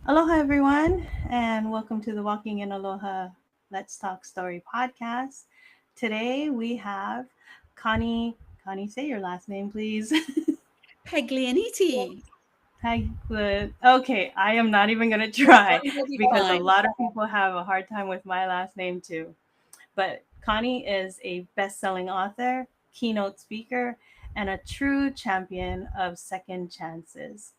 Aloha, everyone, and welcome to the Walking in Aloha Let's Talk Story podcast. Today we have Connie. Connie, say your last name, please. Paglianiti. Hi, good. Okay, I am not even going to try You'll be because a fine. lot of people have a hard time with my last name too. But Connie is a best selling author, keynote speaker, and a true champion of second chances.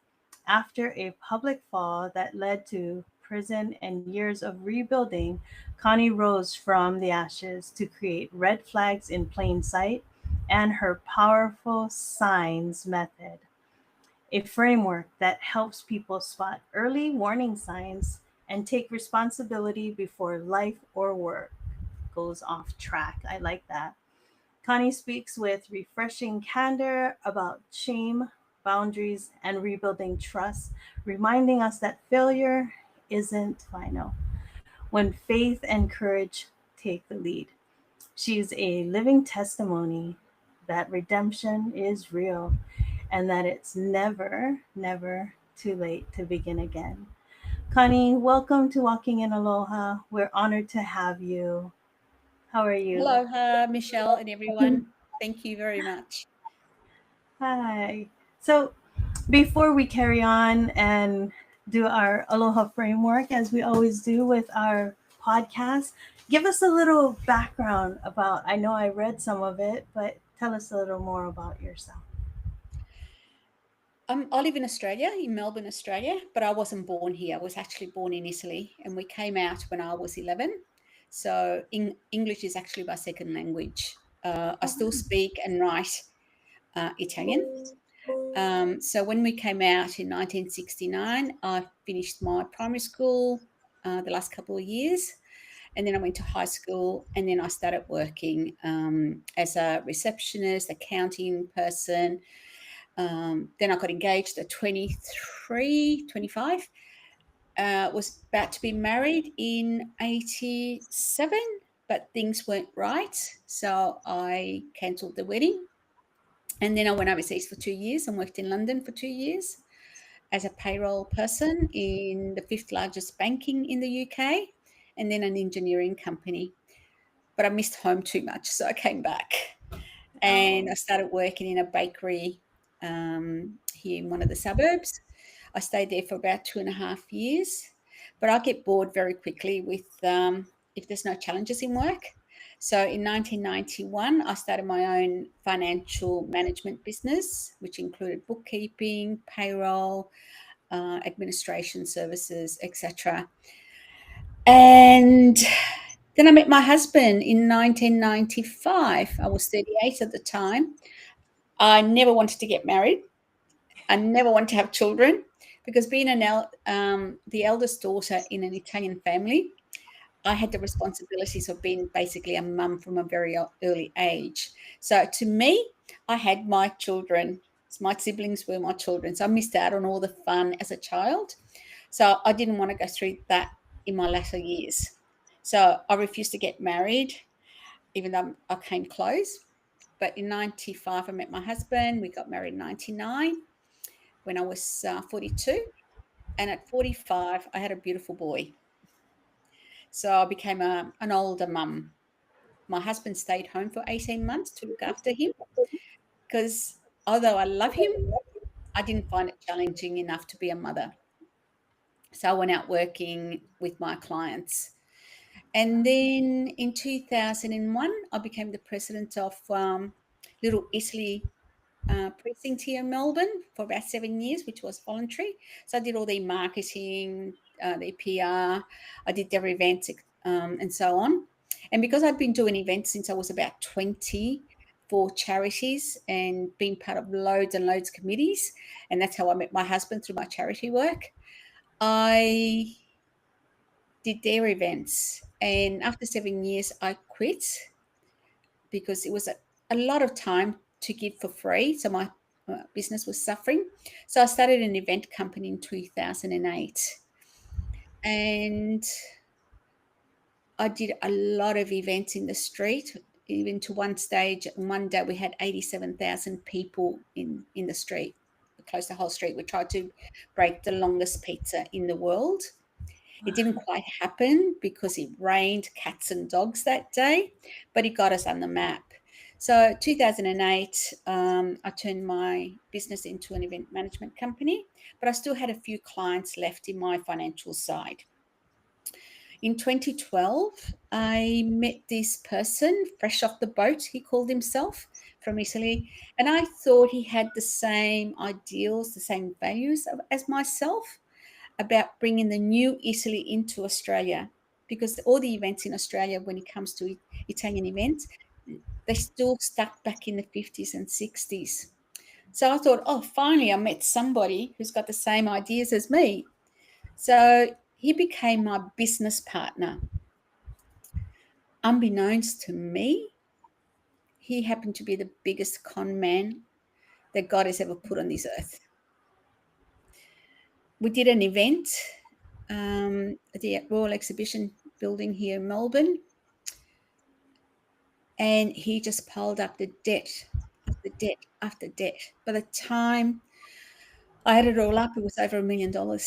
After a public fall that led to prison and years of rebuilding, Connie rose from the ashes to create Red Flags in Plain Sight and her powerful signs method, a framework that helps people spot early warning signs and take responsibility before life or work goes off track. I like that. Connie speaks with refreshing candor about shame, boundaries, and rebuilding trust, reminding us that failure isn't final when faith and courage take the lead. She's a living testimony that redemption is real and that it's never, never too late to begin again. Connie, welcome to Walking in Aloha. We're honored to have you. How are you? Aloha, Michelle, and everyone. Thank you very much. Hi. So, before we carry on and do our Aloha framework, as we always do with our podcast, give us a little background about. I know I read some of it, but tell us a little more about yourself. I live in Australia, in Melbourne, Australia, but I wasn't born here. I was actually born in Italy, and we came out when I was 11. So English is actually my second language. I still speak and write Italian. So when we came out in 1969, I finished my primary school the last couple of years. And then I went to high school, and then I started working as a receptionist, accounting person. Then I got engaged at 23, 25. Was about to be married in 87, but things weren't right. So I cancelled the wedding. And then I went overseas for 2 years and worked in London for 2 years as a payroll person in the fifth largest banking in the UK, and then an engineering company. But I missed home too much, so I came back and I started working in a bakery here in one of the suburbs. I stayed there for about 2.5 years, but I get bored very quickly with if there's no challenges in work. So in 1991, I started my own financial management business, which included bookkeeping, payroll, administration services, etc. And then I met my husband in 1995. I was 38 at the time. I never wanted to get married. I never wanted to have children because being the eldest daughter in an Italian family, I had the responsibilities of being basically a mum from a very early age. So to me, I had my children. My siblings were my children. So I missed out on all the fun as a child. So I didn't want to go through that in my latter years. So I refused to get married, even though I came close. But in 95, I met my husband. We got married in 99 when I was 42. And at 45, I had a beautiful boy. So I became an older mum. My husband stayed home for 18 months to look after him because although I love him, I didn't find it challenging enough to be a mother. So I went out working with my clients. And then in 2001, I became the president of Little Italy precinct here in Melbourne for about 7 years, which was voluntary. So I did all the marketing, the PR, I did their events, and so on. And because I'd been doing events since I was about 20 for charities and being part of loads and loads of committees, and that's how I met my husband through my charity work, I did their events. And after 7 years, I quit because it was a lot of time to give for free. So my business was suffering. So I started an event company in 2008. And I did a lot of events in the street, even to one stage. One day we had 87,000 people in the street close to Whole Street. We tried to break the longest pizza in the world. It didn't quite happen because it rained cats and dogs that day, but it got us on the map. So 2008, I turned my business into an event management company, but I still had a few clients left in my financial side. In 2012, I met this person fresh off the boat, he called himself, from Italy, and I thought he had the same ideals, the same values as myself about bringing the new Italy into Australia, because all the events in Australia, when it comes to Italian events, they're still stuck back in the 50s and 60s. So I thought, oh, finally, I met somebody who's got the same ideas as me. So he became my business partner. Unbeknownst to me, he happened to be the biggest con man that God has ever put on this earth. We did an event at the Royal Exhibition building here in Melbourne, and he just piled up the debt after debt after debt. By the time I had it all up, it was over $1 million. Oh,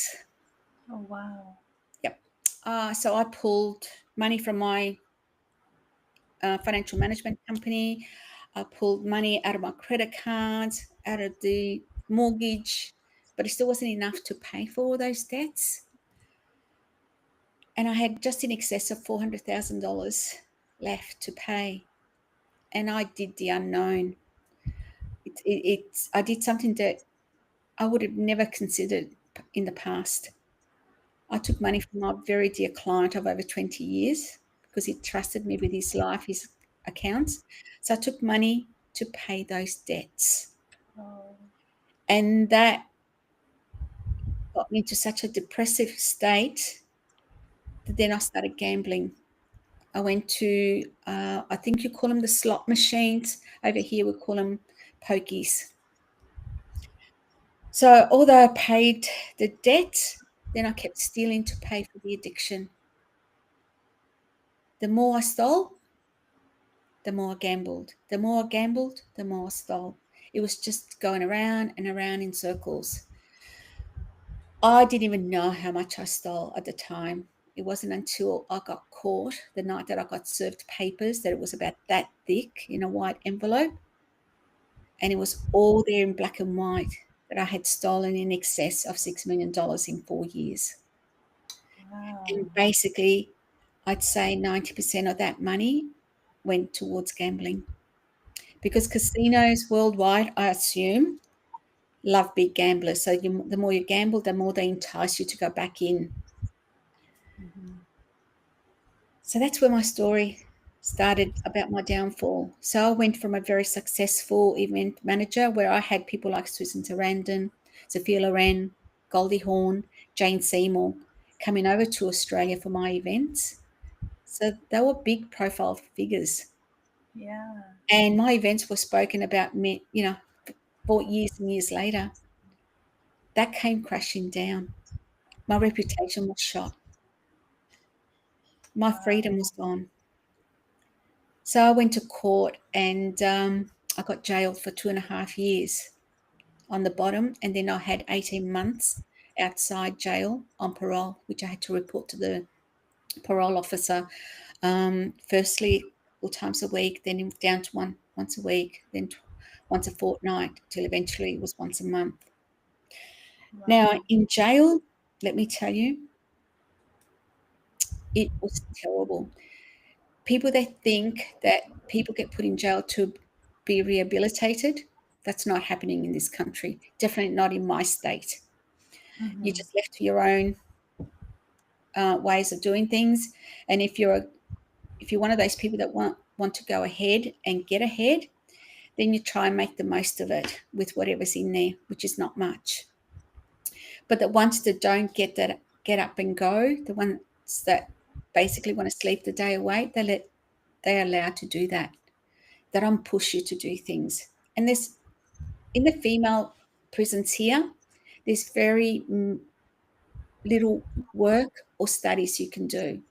wow. Yep. So I pulled money from my financial management company. I pulled money out of my credit cards, out of the mortgage, but it still wasn't enough to pay for all those debts. And I had just in excess of $400,000 left to pay. And I did the unknown. I did something that I would have never considered in the past. I took money from my very dear client of over 20 years because he trusted me with his life, his accounts. So I took money to pay those debts. Oh, And that got me into such a depressive state that then I started gambling. I went to, I think you call them the slot machines. Over here, we call them pokies. So although I paid the debt, then I kept stealing to pay for the addiction. The more I stole, the more I gambled. The more I gambled, the more I stole. It was just going around and around in circles. I didn't even know how much I stole at the time. It wasn't until I got caught the night that I got served papers that it was about that thick in a white envelope. And it was all there in black and white that I had stolen in excess of $6 million in 4 years. wow. And basically, I'd say 90% of that money went towards gambling because casinos worldwide, I assume, love big gamblers. So the more you gamble, the more they entice you to go back in. Mm-hmm. So that's where my story started about my downfall. So I went from a very successful event manager where I had people like Susan Sarandon, Sophia Loren, Goldie Hawn, Jane Seymour coming over to Australia for my events. So they were big profile figures. Yeah. And my events were spoken about, for years and years later. That came crashing down. My reputation was shot. My Wow. freedom was gone. So I went to court and I got jailed for 2.5 years on the bottom. And then I had 18 months outside jail on parole, which I had to report to the parole officer. Firstly, 4 times a week, then down to once a week, then once a fortnight, till eventually it was once a month. Wow. Now, in jail, let me tell you, it was terrible. People that think that people get put in jail to be rehabilitated, that's not happening in this country. Definitely not in my state. You're Mm-hmm. just left to your own ways of doing things. And if you're one of those people that want to go ahead and get ahead, then you try and make the most of it with whatever's in there, which is not much. But the ones that don't get up and go, the ones that basically want to sleep the day away, they're allowed to do that. They don't push you to do things. And there's in the female prisons here, there's very little work or studies you can do.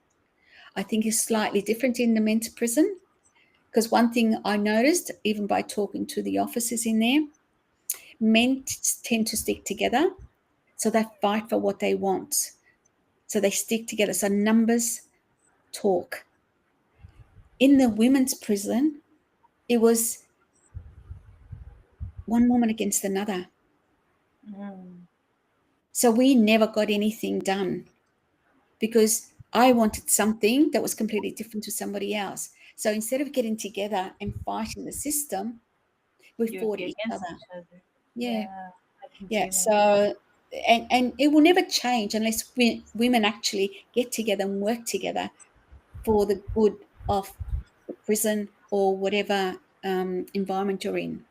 I think it's slightly different in the men's prison because one thing I noticed, even by talking to the officers in there, Men tend to stick together, so they fight for what they want. So they stick together. So numbers talk. In the women's prison, it was one woman against another. Mm. So we never got anything done because I wanted something that was completely different to somebody else. So instead of getting together and fighting the system, we You would fought be each against other. each other. Yeah. Yeah, I can Yeah. see that. So, and it will never change unless women actually get together and work together for the good of the prison or whatever environment you're in.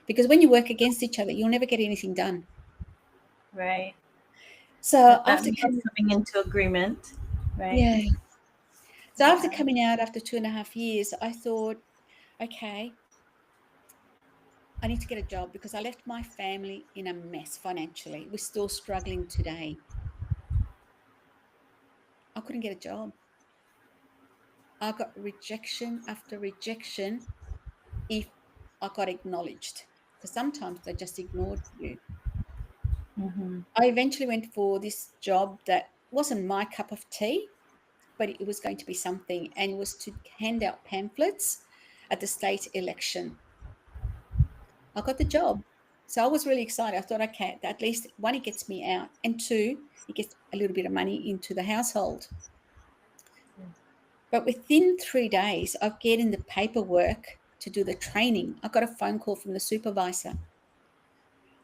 Because when you work against each other, you'll never get anything done. Right. So But that after means coming, coming into agreement, right? yeah. So after Yeah. coming out after 2.5 years, I thought, okay, I need to get a job because I left my family in a mess financially. We're still struggling today. I couldn't get a job. I got rejection after rejection if I got acknowledged, because sometimes they just ignored you. Mm-hmm. I eventually went for this job that wasn't my cup of tea, but it was going to be something, and it was to hand out pamphlets at the state election. I got the job. So I was really excited. I thought, okay, at least one, it gets me out, and two, it gets a little bit of money into the household. But within 3 days of getting the paperwork to do the training, I got a phone call from the supervisor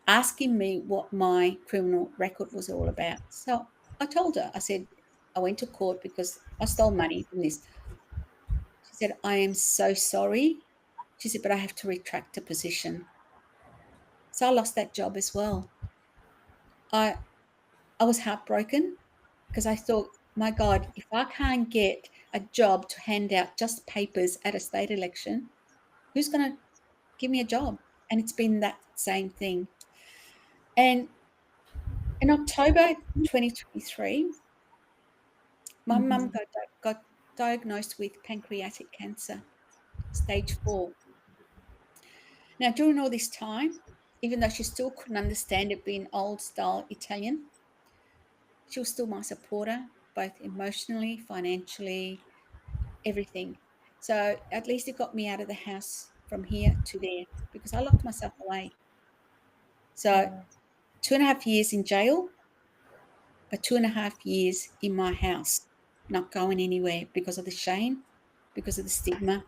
asking me what my criminal record was all about. So I told her, I said, I went to court because I stole money from this. She said, I am so sorry. She said, but I have to retract the position. So I lost that job as well. I I was heartbroken because I thought, my God, if I can't get a job to hand out just papers at a state election, who's going to give me a job? And it's been that same thing. And in October 2023, my mum Mm-hmm. got diagnosed with pancreatic cancer, stage 4. Now, during all this time, even though she still couldn't understand it being old style Italian, she was still my supporter, both emotionally, financially, everything. So at least it got me out of the house from here to there because I locked myself away. So Yeah. 2.5 years in jail, but 2.5 years in my house, not going anywhere because of the shame, because of the stigma.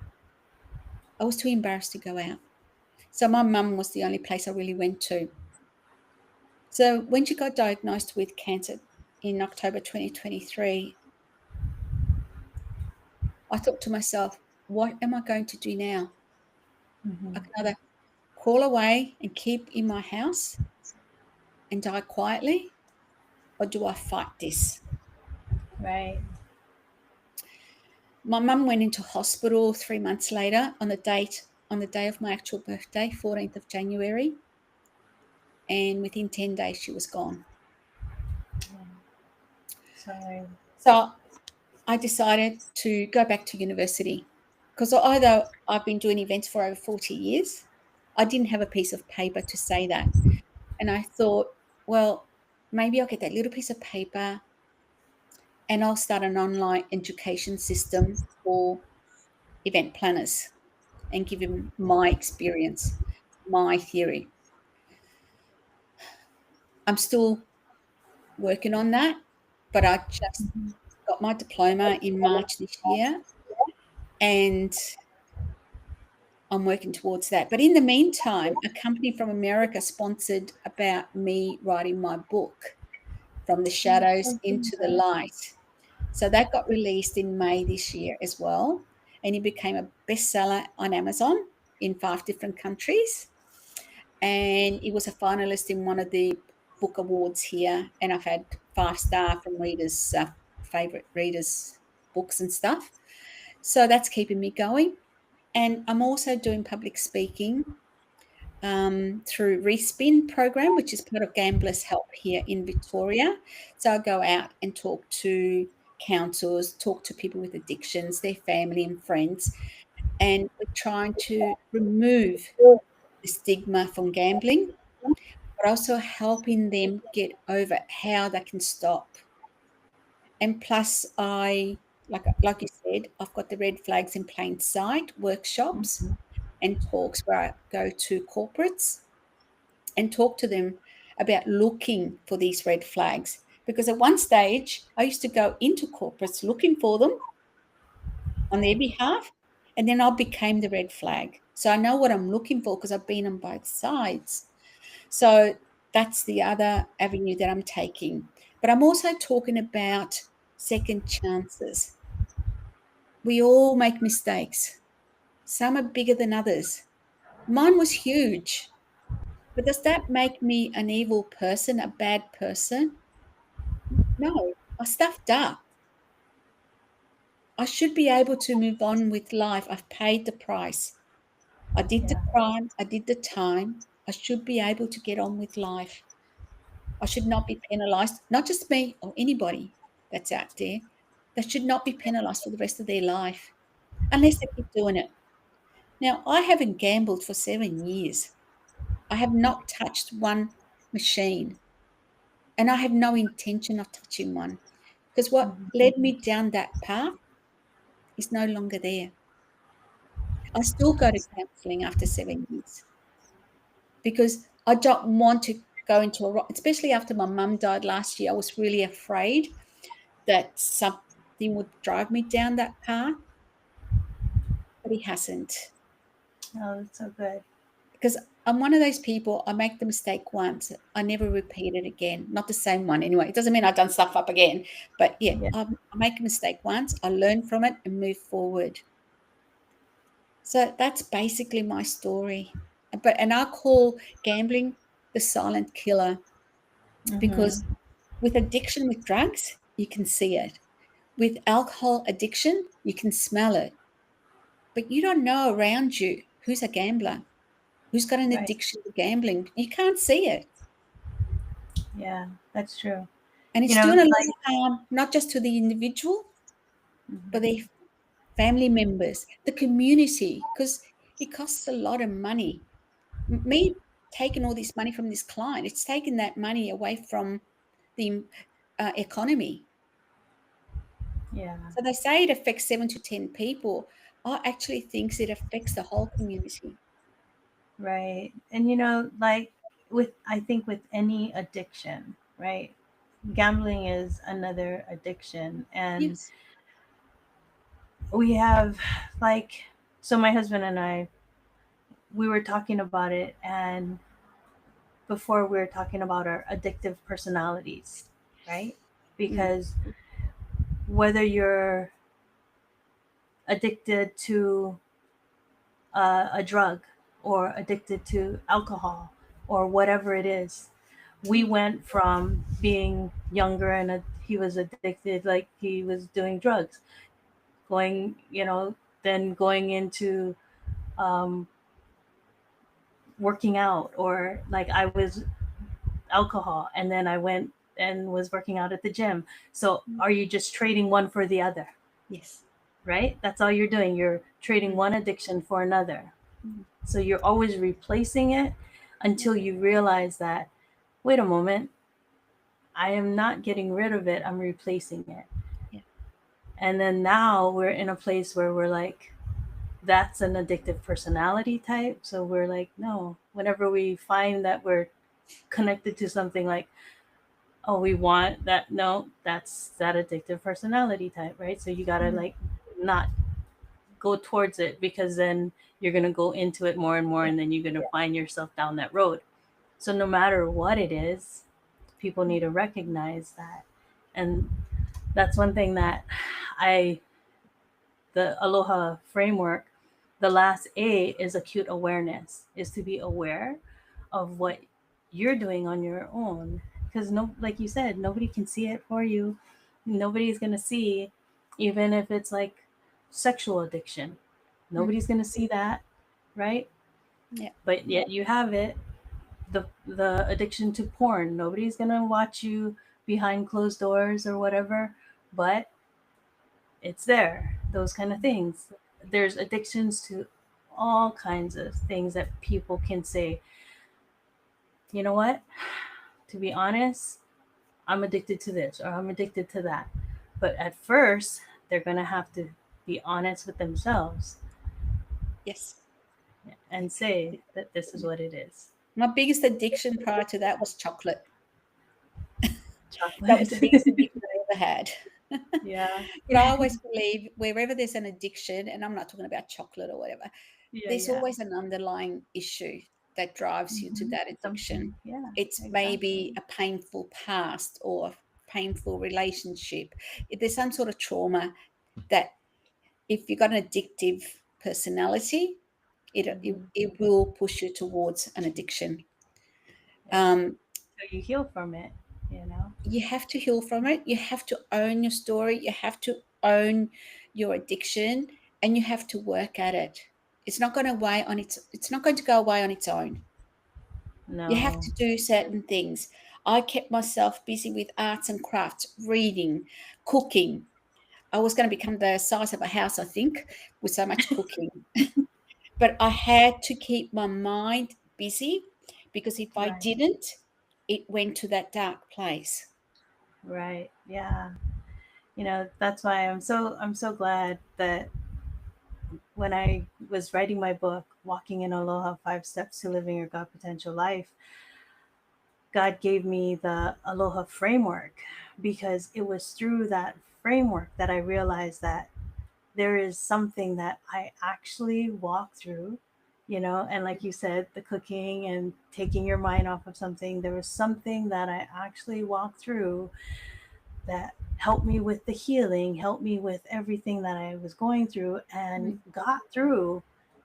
I was too embarrassed to go out. So my mum was the only place I really went to. So when she got diagnosed with cancer in October 2023, I thought to myself, what am I going to do now? I Mm-hmm. can either crawl away and keep in my house and die quietly, or do I fight this? Right. My mum went into hospital 3 months later on the day of my actual birthday, 14th of January, and within 10 days she was gone. Sorry. So I decided to go back to university because although I've been doing events for over 40 years, I didn't have a piece of paper to say that. And I thought, well, maybe I'll get that little piece of paper and I'll start an online education system for event planners and give them my experience, my theory. I'm still working on that, but I just got my diploma in March this year and I'm working towards that. But in the meantime, a company from America sponsored about me writing my book, From the Shadows into the Light. So that got released in May this year as well. And it became a bestseller on Amazon in 5 different countries. And it was a finalist in one of the book awards here. And I've had 5 star from readers, favorite readers' books and stuff. So that's keeping me going. And I'm also doing public speaking through Respin program, which is part of Gamblers Help here in Victoria. So I go out and talk to counsellors, talk to people with addictions, their family and friends, and we're trying to remove the stigma from gambling but also helping them get over how they can stop. And plus, I like you said, I've got the red flags in plain sight workshops Mm-hmm. and talks where I go to corporates and talk to them about looking for these red flags. Because at one stage, I used to go into corporates looking for them on their behalf, and then I became the red flag. So I know what I'm looking for because I've been on both sides. So that's the other avenue that I'm taking. But I'm also talking about second chances. We all make mistakes. Some are bigger than others. Mine was huge. But does that make me an evil person, a bad person? No, I stuffed up. I should be able to move on with life. I've paid the price. I did the Yeah. crime, I did the time. I should be able to get on with life. I should not be penalized, not just me or anybody that's out there. They should not be penalized for the rest of their life unless they keep doing it. Now, I haven't gambled for 7 years. I have not touched one machine, and I have no intention of touching one because what Mm-hmm. led me down that path is no longer there. I still go to counseling after 7 years because I don't want to go into a rock, especially after my mum died last year. I was really afraid that something would drive me down that path, but he hasn't. Oh, that's so good. Because I'm one of those people, I make the mistake once, I never repeat it again. Not the same one anyway. It doesn't mean I've done stuff up again, but yeah, Yeah. I make a mistake once, I learn from it and move forward. So that's basically my story. And I call gambling the silent killer because Mm-hmm. with addiction with drugs, you can see it. With alcohol addiction, you can smell it, but you don't know around you who's a gambler, who's got an Right. addiction to gambling. You can't see it. Yeah, that's true. And You it's know, doing a lot like, of harm, not just to the individual, but mhm, their family members, the community, because it costs a lot of money. Me taking all this money from this client, it's taken that money away from the economy. yeah, So they say it affects 7 to 10 people. I actually think it affects the whole community. right. And like I think with any addiction, right? Gambling is another addiction. And Yes. we have, like, so my husband and I, we were talking about it, and before we were talking about our addictive personalities, right? Mm, Because whether you're addicted to a drug or addicted to alcohol or whatever it is, we mm, went from being younger and he was addicted, like he was doing drugs, going, then going into um, working out, or like I was alcohol and then I went and was working out at the gym. So mm. are you just trading one for the other? Yes. Right? That's all you're doing. You're trading Mm, one addiction for another. mm, So you're always replacing it yeah, until you realize that, wait a moment, I am not getting rid of it, I'm replacing it. yeah, And then now we're in a place where we're like, that's an addictive personality type. So we're like, no, whenever we find that we're connected to something, like, oh, we want that, no, that's that addictive personality type, right? So you got to mm, like not go towards it, because then you're going to go into it more and more, yeah, and then you're going to yeah, find yourself down that road. So no matter what it is, people mm, need to recognize that. And that's one thing that I, the Aloha framework, the last A is acute awareness, is to be aware of what you're doing on your own. Because, no, like you said, nobody can see it for you. Nobody's going to see, even if it's like sexual addiction. mm, Nobody's going to see that, right? yeah, But yet you have it. The addiction to porn. Nobody's going to watch you behind closed doors or whatever, but it's there. Those kind of mm, things. There's addictions to all kinds of things that people can say, you know what? To be honest, I'm addicted to this or I'm addicted to that. But at first, they're going to have to be honest with themselves Yes. and say that this is what it is. My biggest addiction prior to that was chocolate. That was Chocolate. the biggest addiction I ever had. Yeah. But I always believe wherever there's an addiction, and I'm not talking about chocolate or whatever, Yeah, there's yeah. always an underlying issue that drives you to that addiction. Something. Yeah, It's maybe exactly. a painful past or a painful relationship. If there's some sort of trauma that, if you've got an addictive personality, it will push you towards an addiction. Yeah. Um, So you heal from it, you know? you have to heal from it. You have to own your story. You have to own your addiction, and you have to work at it. It's not going to go away on its own. You have No. to do certain things. I kept myself busy with arts and crafts, reading, cooking. I was going to become the size of a house, I think, with so much cooking. But I had to keep my mind busy, because if I Right. didn't, it went to that dark place. Right. Yeah. That's why I'm so glad that when I was writing my book, Walking in Aloha 5 Steps to Living Your God Potential Life, God gave me the Aloha framework because it was through that framework that I realized that there is something that I actually walk through, and like you said, the cooking and taking your mind off of something, there was something that I actually walked through that helped me with the healing, helped me with everything that I was going through and Mm, got through.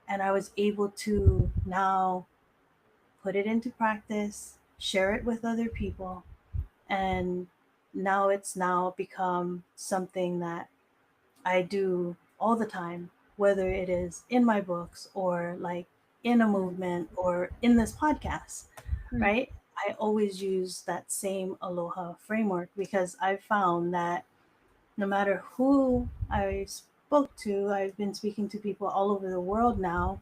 And I was able to now put it into practice, share it with other people, and now it's now become something that I do all the time, whether it is in my books or like in a mm, movement or in this podcast, mm, right? I always use that same Aloha framework because I've found that no matter who I spoke to, I've been speaking to people all over the world now,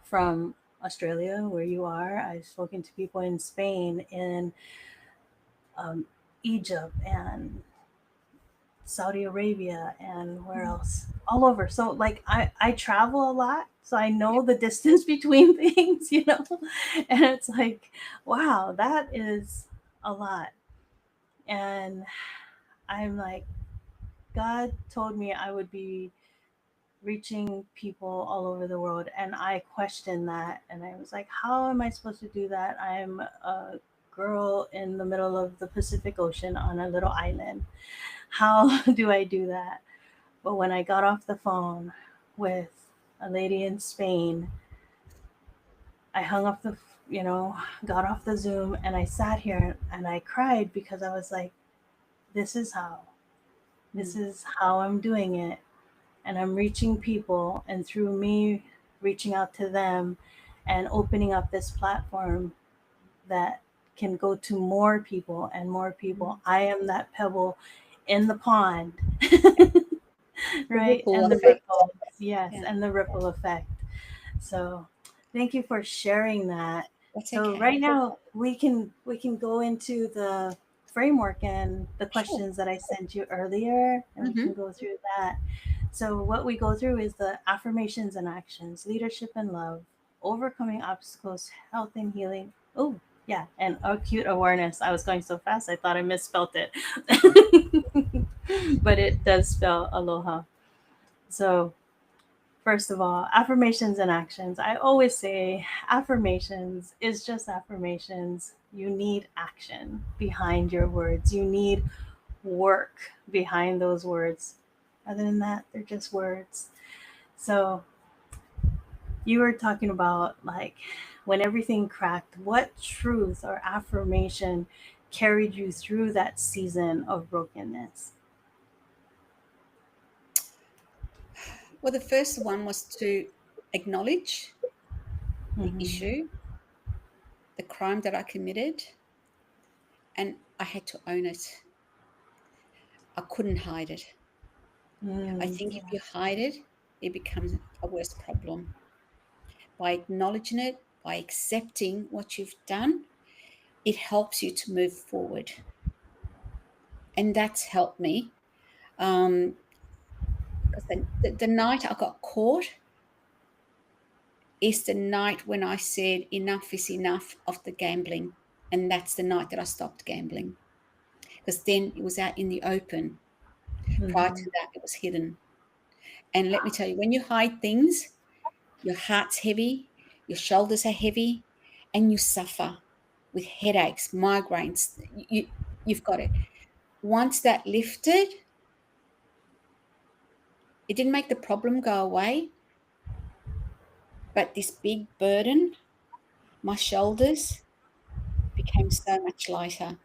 from Australia, where you are. I've spoken to people in Spain, in um, Egypt, and Saudi Arabia, and where mm. else? All over. So like I travel a lot, so I Yeah. know the distance between things. And it's like, wow, that is a lot. And I'm like, God told me I would be reaching people all over the world, and I questioned that, and I was like, how am I supposed to do that? I'm a girl in the middle of the Pacific Ocean on a little island. How do I do that? But when I got off the phone with a lady in Spain, I hung up you know, got off the Zoom, and I sat here and I cried because I was like, this is how. This Mm, is how I'm doing it. And I'm reaching people, and through me reaching out to them and opening up this platform that can go to more people and more mm. people. I am that pebble in the pond. The Right? ripple And the effect. ripples. Yes, Yeah. and the ripple effect. So thank you for sharing that. That's So okay. right now we can go into the framework and the Sure. questions that I sent you earlier, and we can Mhm. go through that. So what we go through is the affirmations and actions, leadership and love, overcoming obstacles, health and healing. Oh, yeah, and acute awareness. I was going so fast I thought I misspelt it. But it does spell aloha. So first of all, affirmations and actions. I always say affirmations is just affirmations. You need action behind your words. You need work behind those words. Other than that, they're just words. So, you were talking about like when everything cracked, what truth or affirmation carried you through that season of brokenness? Well, the first one was to acknowledge the Mm-hmm. issue, the crime that I committed, and I had to own it. I couldn't hide it. I think if Yeah. you hide it, it becomes a worse problem. By acknowledging it, by accepting what you've done, it helps you to move forward. And that's helped me. Because the night I got caught is the night when I said enough is enough of the gambling. And that's the night that I stopped gambling. Because then it was out in the open. Prior Mm-hmm. to that, it was hidden. And let me tell you, when you hide things, your heart's heavy, your shoulders are heavy, and you suffer with headaches, migraines. You've got it. Once that lifted, it didn't make the problem go away, but this big burden, my shoulders became so much lighter.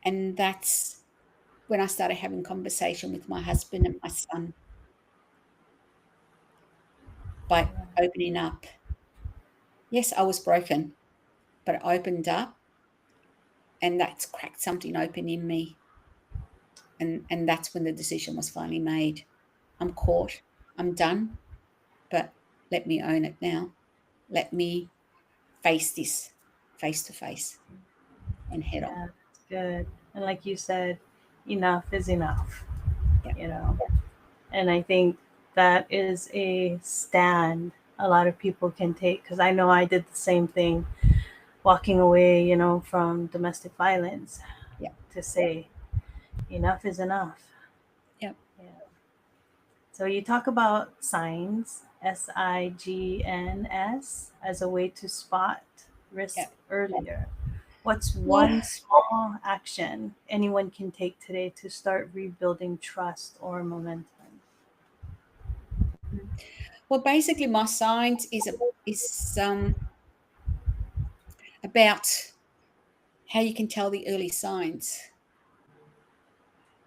And that's when I started having conversation with my husband and my son by opening up. Yes, I was broken, but I opened up, and that's cracked something open in me. And that's when the decision was finally made. I'm caught. I'm done, but let me own it now. Let me face this face to face and head on. Yeah, that's good. And like you said, enough is enough, Yeah. you know. And I think that is a stand a lot of people can take, because I know I did the same thing, walking away, from domestic violence, Yeah. to say enough is enough. Yeah. Yeah. So you talk about signs, SIGNS, as a way to spot risk Yeah. earlier. What's Well, one small action anyone can take today to start rebuilding trust or momentum? well, basically, my science is about how you can tell the early signs,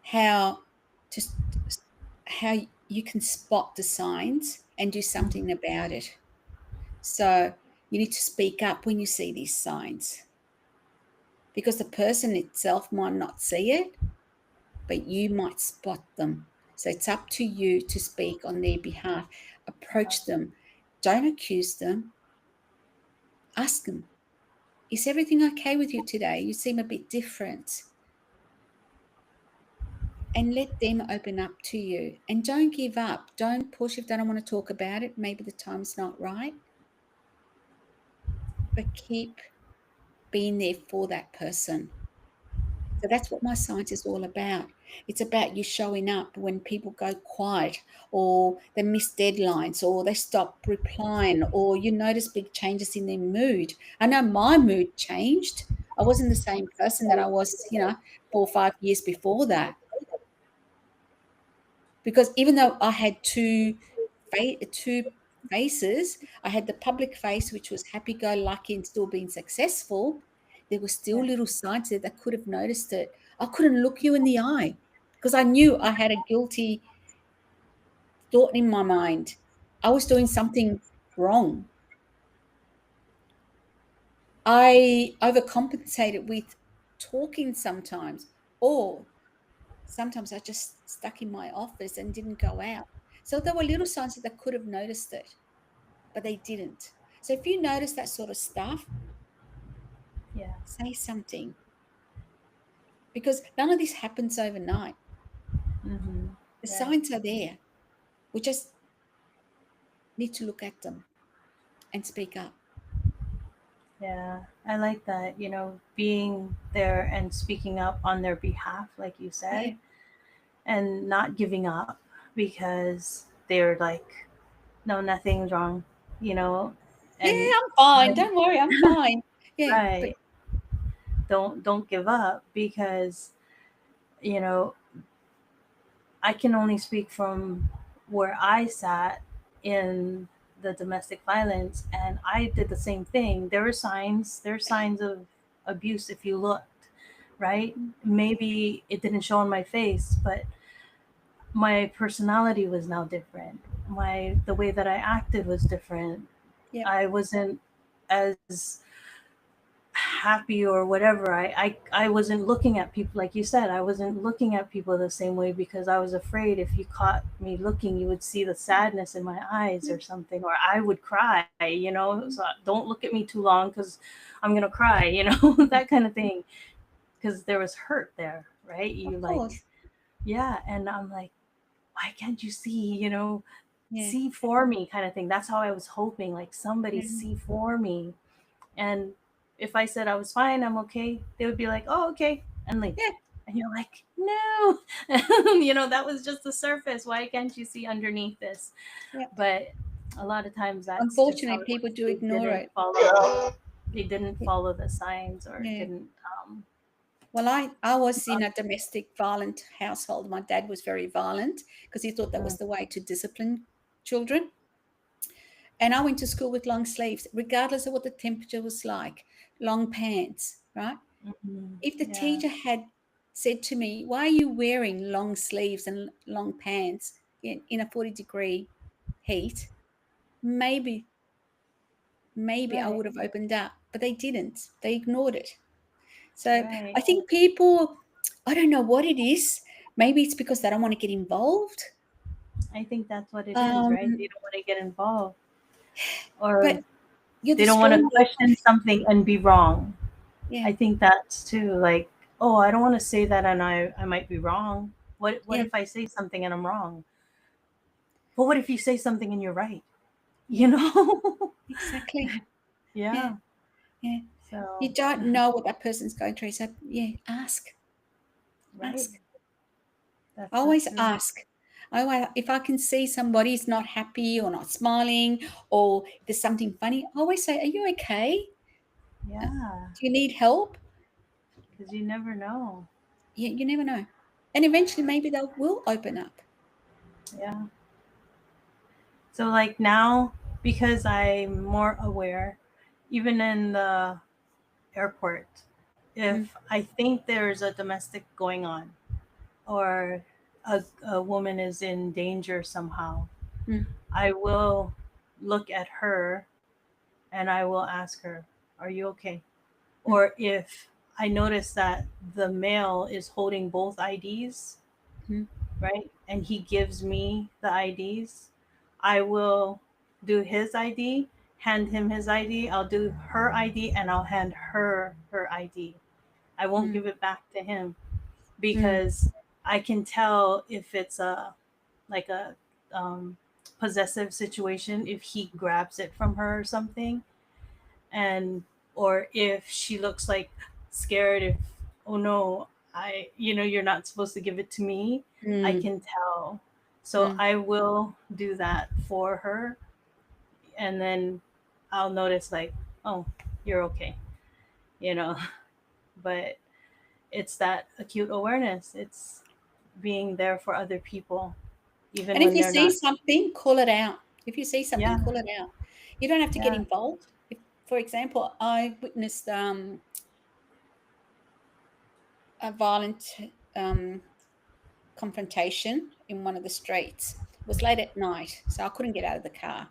how to how you can spot the signs and do something about it. So you need to speak up when you see these signs, because the person itself might not see it, but you might spot them. So it's up to you to speak on their behalf. Approach them. Don't accuse them. Ask them, is everything okay with you today? You seem a bit different. And let them open up to you. And don't give up. Don't push if they don't want to talk about it. Maybe the time's not right. But keep being there for that person. So that's what my science is all about. It's about you showing up when people go quiet, or they miss deadlines, or they stop replying, or you notice big changes in their mood. I know my mood changed. I wasn't the same person that I was, 4 or 5 years before that. Because even though I had two faces, I had the public face, which was happy-go-lucky and still being successful. There were still Yeah. little signs there that could have noticed it. I couldn't look you in the eye because I knew I had a guilty thought in my mind. I was doing something wrong. I overcompensated with talking sometimes, or sometimes I just stuck in my office and didn't go out. So there were little signs that could have noticed it, but they didn't. So if you notice that sort of stuff, Yeah. say something, because none of this happens overnight. Mm-hmm. The Yeah. signs are there. We just need to look at them and speak up. Yeah. I like that, being there and speaking up on their behalf, like you said, Yeah. and not giving up because they're like, no, nothing's wrong, you know, Yeah, and I'm fine. Don't worry, I'm fine. Yeah, but right, don't give up, because you know I can only speak from where I sat in the domestic violence, and I did the same thing. There's signs of abuse if you looked, right? Maybe it didn't show on my face, but my personality was now different. The way that I acted was different. yeah, I wasn't as happy or whatever, I wasn't looking at people like you said. I wasn't looking at people the same way because I was afraid if you caught me looking, you would see the sadness in my eyes Yeah. or something, or I would cry. So don't look at me too long because I'm gonna cry. That kind of thing. Because there was hurt there, right? You Of like, course. yeah, and I'm like, why can't you see? Yeah. See for me, kind of thing. That's how I was hoping, like somebody Yeah. see for me. And if I said I was fine, I'm okay, they would be like, oh, okay, and leave. Yeah. And you're like, no, that was just the surface. Why can't you see underneath this? Yeah. But a lot of times that's just how Unfortunately, it people was. do They ignore didn't it. follow. They didn't follow the signs or Yeah. didn't. Well, I was in Um, a domestic violent household. My dad was very violent because he thought that mm, was the way to discipline children. And I went to school with long sleeves, regardless of what the temperature was like, long pants, right? If the yeah, teacher had said to me, "Why are you wearing long sleeves and long pants in a 40-degree heat?" maybe maybe I right, would have opened up, but they didn't. They ignored it. So right. I think people, I don't know what it is. Maybe it's because they don't want to get involved. I think that's what it is, Um, right? They don't want to get involved, or but you're they the don't want to stronger. question something and be wrong. Yeah, I think that's too, like, oh, I don't want to say that and I might be wrong. What yeah, if I say something and I'm wrong? But what if you say something and you're right? You yeah, know? exactly. Yeah, Yeah. yeah. So, You don't know what that person's going through. So yeah, ask, right. ask. That's so Always true. ask. If I can see somebody's not happy or not smiling or there's something funny, I always say, "Are you okay? Yeah. Do you need help?" Because you never know. You never know. And eventually, maybe they will open up. Yeah. So, like now, because I'm more aware, even in the airport, if Mm, I think there's a domestic going on or a woman is in danger somehow, mm, I will look at her and I will ask her, are you okay? mm, Or if I notice that the male is holding both IDs, mm, right? And he gives me the IDs, I will do his ID, hand him his ID, I'll do her ID, and I'll hand her ID. I won't mm, give it back to him mm, because I can tell if it's like a um, possessive situation if he grabs it from her or something, and or if she looks like scared, if oh no, you're not supposed to give it to me, I mm, can tell. So mm. I will do that for her, and then I'll notice like, oh, you're okay, you know. But it's that acute awareness. It's being there for other people even And if when you they're see not. something, call it out. If you see something, Yeah, call it out. You don't have to get yeah. involved. If, for example, I witnessed a violent um, confrontation in one of the streets. It was late at night, so I couldn't get out of the car.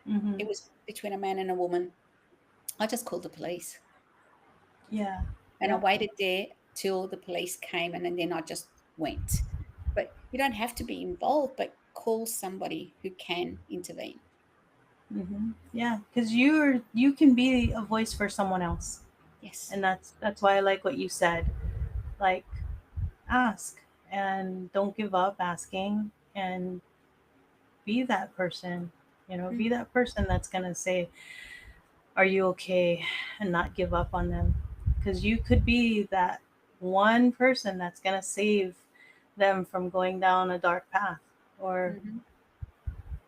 Hmm. It was between a man and a woman. I just called the police Yeah. and I Yep. waited there till the police came and then I just went. But you don't have to be involved, but call somebody who can intervene. Yeah, because you can be a voice for someone else, Yes. and that's why I like what you said. Like, ask and don't give up asking, and be that person. Mm, Be that person that's gonna say, "Are you okay?" and not give up on them, because you could be that one person that's gonna save them from going down a dark path, or mhm.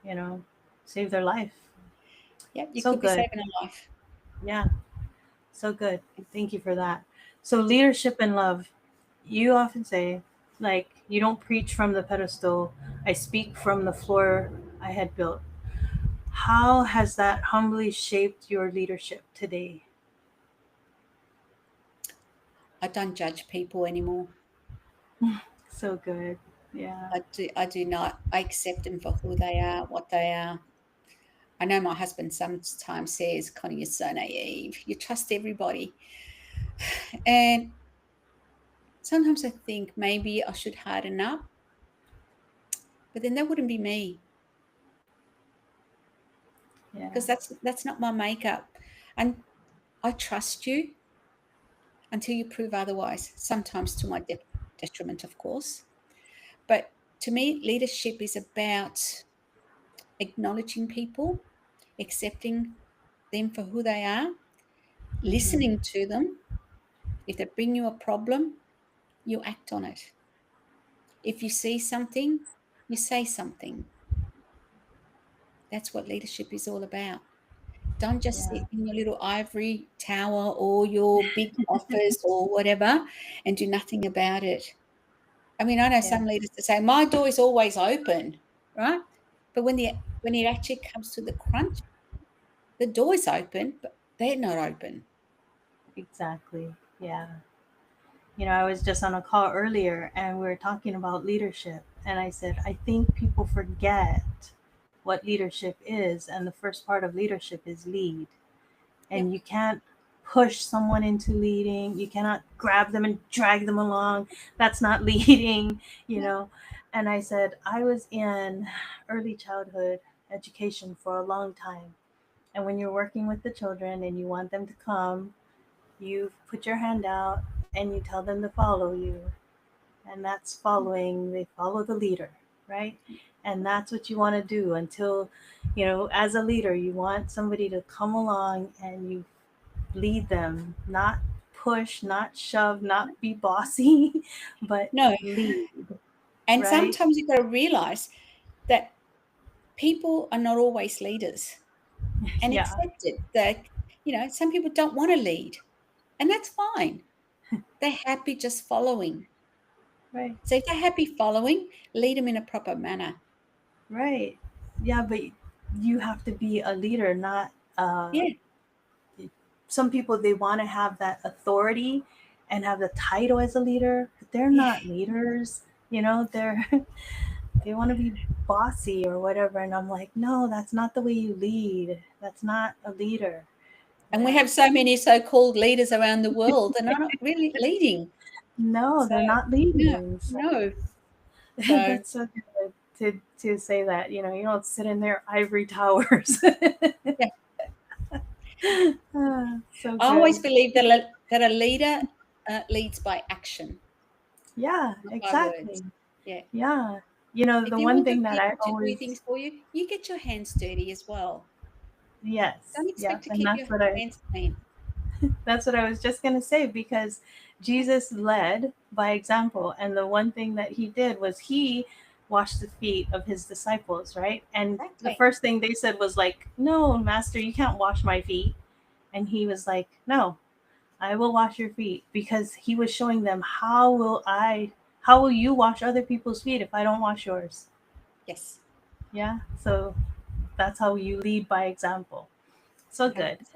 you know, save their life. Yep, you So could be good. saving a life. Yeah. So good. Thank you for that. So, leadership and love. You often say, like, you don't preach from the pedestal, I speak from the floor I had built. How has that humbly shaped your leadership today? I don't judge people anymore. So good. Yeah. I do not. I accept them for who they are, what they are. I know my husband sometimes says, "Connie, you're so naive. You trust everybody." And sometimes I think maybe I should harden up, but then that wouldn't be me Yeah. because that's not my makeup. And I trust you until you prove otherwise, sometimes to my detriment, of course. But to me, leadership is about acknowledging people, accepting them for who they are, Mm-hmm. listening to them. If they bring you a problem, you act on it. If you see something, you say something. That's what leadership is all about. Don't just Yeah. sit in your little ivory tower or your big office or whatever and do nothing about it. I mean, I know Yeah. some leaders that say, my door is always open, right? But when it actually comes to the crunch, the door is open, but they're not open. Exactly. Yeah. I was just on a call earlier and we were talking about leadership. And I said, I think people forget what leadership is. And the first part of leadership is lead. Yeah. And you can't push someone into leading. You cannot grab them and drag them along. That's not leading, you No. know. And I said, I was in early childhood education for a long time. And when you're working with the children and you want them to come, you put your hand out and you tell them to follow you. And that's following, they follow the leader, right? And that's what you want to do until, as a leader, you want somebody to come along and you lead them, not push, not shove, not be bossy, but No. lead, And right? sometimes you've got to realize that people are not always leaders and Yeah, accept it that, some people don't want to lead, and that's fine. They're happy just following. right, So if they're happy following, lead them in a proper manner. right. Yeah, but you have to be a leader, not Yeah. some people, they want to have that authority and have the title as a leader, but they're Yeah. not leaders. They're they want to be bossy or whatever, and I'm like, no, that's not the way you lead. That's not a leader. And we Yeah. have so many so-called leaders around the world, and they're not really leading. No, So, they're not no, leading. So no. So, that's so good to say that. You don't sit in their ivory towers. yeah, So I always good. believe that a leader leads by action, Yeah, not by exactly. words. Yeah. Yeah. If The you one want the thing that I people to do always, things for you, you get your hands dirty as well. yes, Don't yeah, expect to and keep your hands clean. that's what I was just going to say, because Jesus led by example. And the one thing that he did was he washed the feet of his disciples, right? And the Exactly. first thing they said was like, no, master, you can't wash my feet. And he was like, no, I will wash your feet, because he was showing them, how will you wash other people's feet if I don't wash yours? Yes, Yeah. So that's how you lead by example. So good. 100%.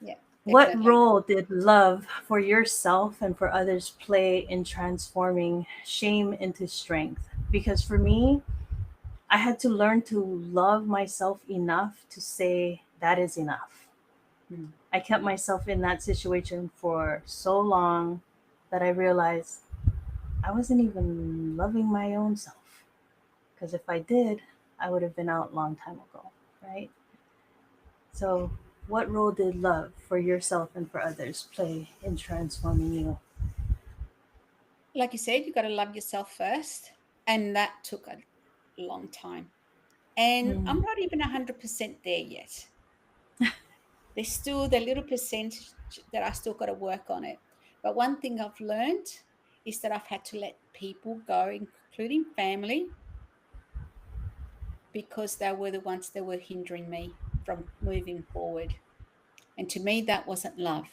Yeah, What definitely. role did love for yourself and for others play in transforming shame into strength? Because for me, I had to learn to love myself enough to say that is enough. Mm. I kept myself in that situation for so long that I realized I wasn't even loving my own self. Because if I did, I would have been out a long time ago, right? So, what role did love for yourself and for others play in transforming you? Like you said, you got to love yourself first. And that took a long time. And I'm Mm, not even 100% there yet. There's still the little percentage that I still got to work on it. But one thing I've learned is that I've had to let people go, including family, because they were the ones that were hindering me from moving forward. And to me, that wasn't love.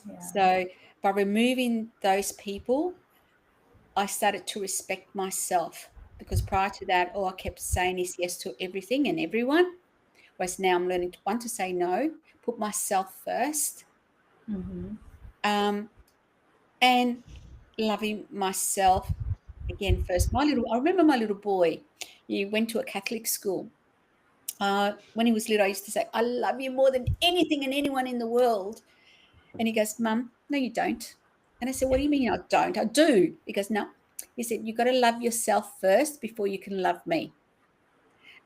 yeah. So by removing those people, I started to respect myself, because prior to that, all I kept saying is yes to everything and everyone. Whereas now I'm learning to want to say no, put myself first, Mm-hmm. um, and loving myself again first. I remember my little boy. He went to a Catholic school. When he was little, I used to say, "I love you more than anything and anyone in the world." And he goes, Mum, no, you don't. And I said, what do you mean I don't? I do. He goes, no. He said, you got to love yourself first before you can love me.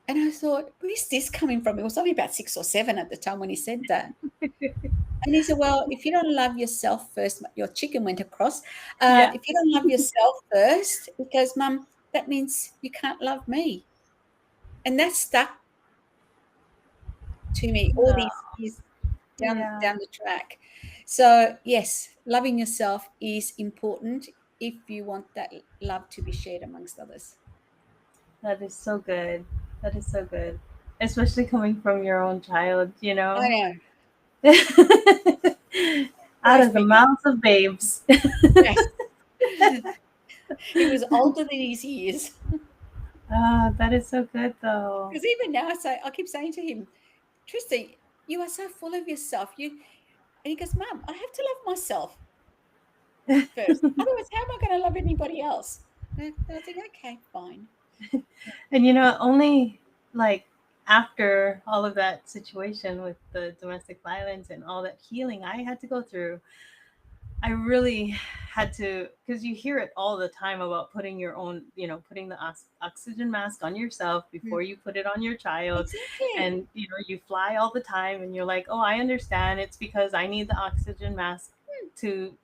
And I thought, where's this coming from? It was only about 6 or 7 at the time when he said that. And he said, well, if you don't love yourself first, your chicken went across. Yeah. If you don't love yourself first, he goes, Mum, that means you can't love me. And that stuck to me all No. these years Yeah. down the track. So yes, loving yourself is important if you want that love to be shared amongst others. That is so good. That is so good. Especially coming from your own child, you I know? know. Out Both of the female. mouths of babes. Yes. He was older than his years. Ah, that is so good though. Because even now I keep saying to him, Tristy, you are so full of yourself. And he goes, Mum, I have to love myself first. Otherwise, how am I going to love anybody else? And I think, okay, fine. And only like after all of that situation with the domestic violence and all that healing I had to go through, I really had to, because you hear it all the time about putting your own, putting the oxygen mask on yourself Mm. before you put it on your child. Exactly. And, you fly all the time and you're like, oh, I understand. It's because I need the oxygen mask to,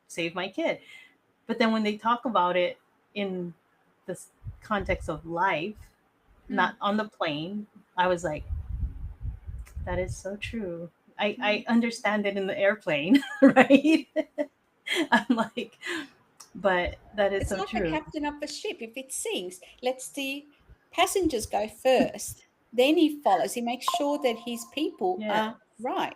save my kid. But then when they talk about it in this context of life, Mm. not on the plane, I was like, that is so true. I Mm. understand it in the airplane, right? I'm like, but that is It's so like a true. captain of a ship. If it sinks, lets the passengers go first. Then he follows. He makes sure that his people Yeah, are right.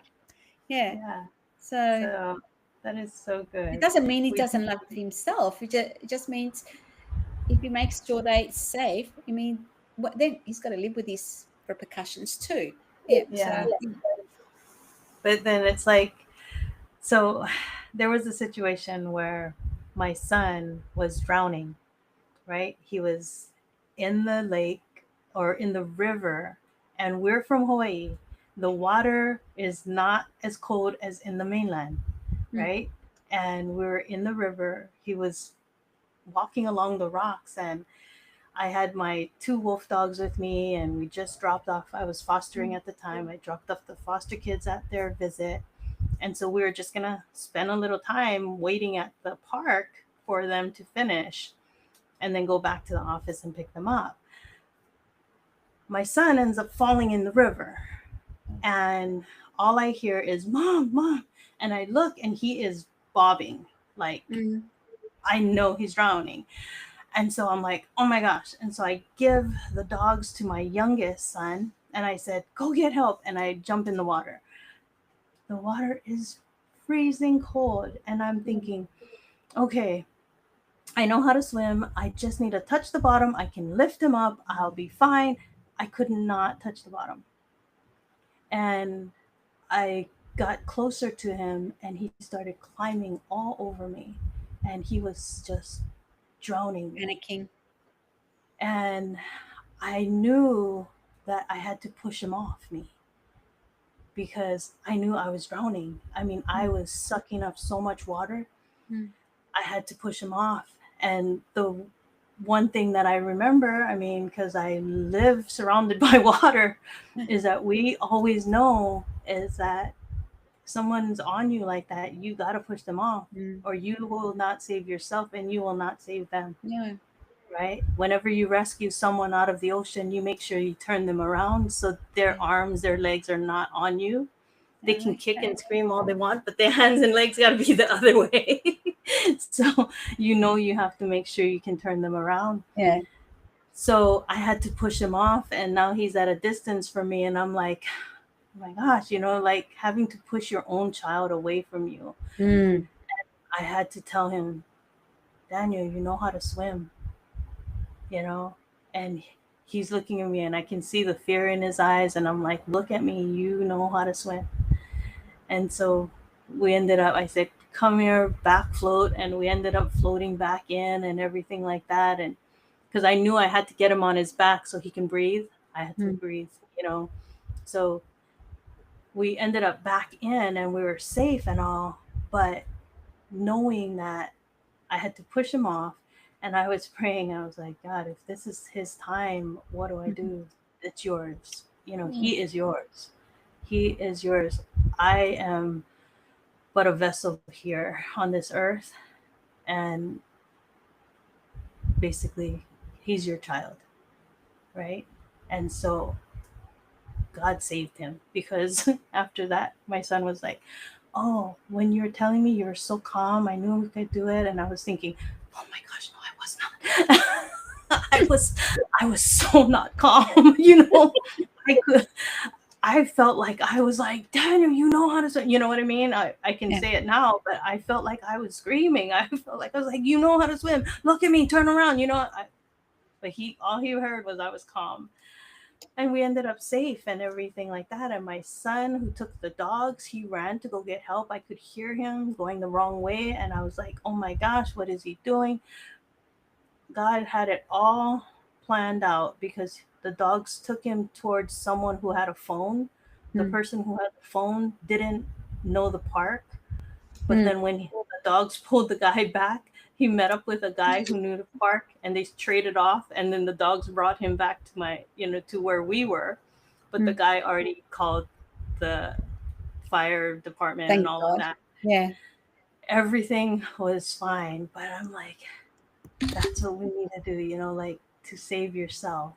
Yeah. yeah. So So that is so it good. doesn't mean he We, doesn't love himself. It just means if he makes sure they're safe, I mean, then he's got to live with his repercussions too. Yeah. So yeah. But then it's like, so there was a situation where my son was drowning, right? He was in the lake or in the river, and we're from Hawaii. The water is not as cold as in the mainland, mm, right? And we were in the river. He was walking along the rocks, and I had my two wolf dogs with me, and we just dropped off. I was fostering mm, at the time. I dropped off the foster kids at their visit. And so we were just going to spend a little time waiting at the park for them to finish and then go back to the office and pick them up. My son ends up falling in the river, and all I hear is, Mom, Mom. And I look, and he is bobbing. Like, mm, I know he's drowning. And so I'm like, oh my gosh. And so I give the dogs to my youngest son, and I said, go get help. And I jump in the water. The water is freezing cold. And I'm mm, thinking, okay, I know how to swim. I just need to touch the bottom. I can lift him up. I'll be fine. I could not touch the bottom. And I got closer to him, and he started climbing all over me. And he was just drowning me. panicking. And I knew that I had to push him off me because I knew I was drowning. I mean, I Mm, was sucking up so much water. mm, I had to push him off. And the one thing that I remember, I mean, because I live surrounded by water, is that we always know is that someone's on you like that, you got to push them off, mm. or you will not save yourself and you will not save them, No. right? Whenever you rescue someone out of the ocean, you make sure you turn them around so their Yeah. arms, their legs are not on you. They can kick Okay. and scream all they want, but their hands and legs got to be the other way. So you have to make sure you can turn them around. Yeah. So I had to push him off, and now he's at a distance from me, and I'm like, oh my gosh, like having to push your own child away from you. Mm, I had to tell him, Daniel, you know how to swim, you know? And he's looking at me, and I can see the fear in his eyes, and I'm like, look at me, you know how to swim. And so we ended up, I said, come here, back float. And we ended up floating back in and everything like that. And because I knew I had to get him on his back so he can breathe, I had to mm. breathe, you know. So we ended up back in and we were safe and all, but knowing that I had to push him off, and I was praying. I was like, God, if this is his time, what do I Mhm. do? It's yours. You know, Mm. he is yours. He is yours. I am but a vessel here on this earth, and basically, he's your child, right? And so God saved him because after that, my son was like, "Oh, when you were telling me you were so calm, I knew we could do it." And I was thinking, "Oh my gosh, no, I was not. I was so not calm. You know, I could. I felt like I was like, Daniel, you know how to swim. You know what I mean? I can Yeah. say it now, but I felt like I was screaming. I felt like I was like, you know how to swim. Look at me, turn around. You know, but all he heard was I was calm, and we ended up safe and everything like that. And my son, who took the dogs, he ran to go get help. I could hear him going the wrong way, and I was like, oh my gosh, what is he doing? God had it all planned out because the dogs took him towards someone who had a phone. The Mm. person who had the phone didn't know the park, but Mm. then when the dogs pulled the guy back, he met up with a guy who knew the park, and they traded off. And then the dogs brought him back to to where we were, but the Mm. guy already called the fire department and Thank all of God. that. Yeah. Everything was fine, but I'm like, that's what we need to do, like to save yourself.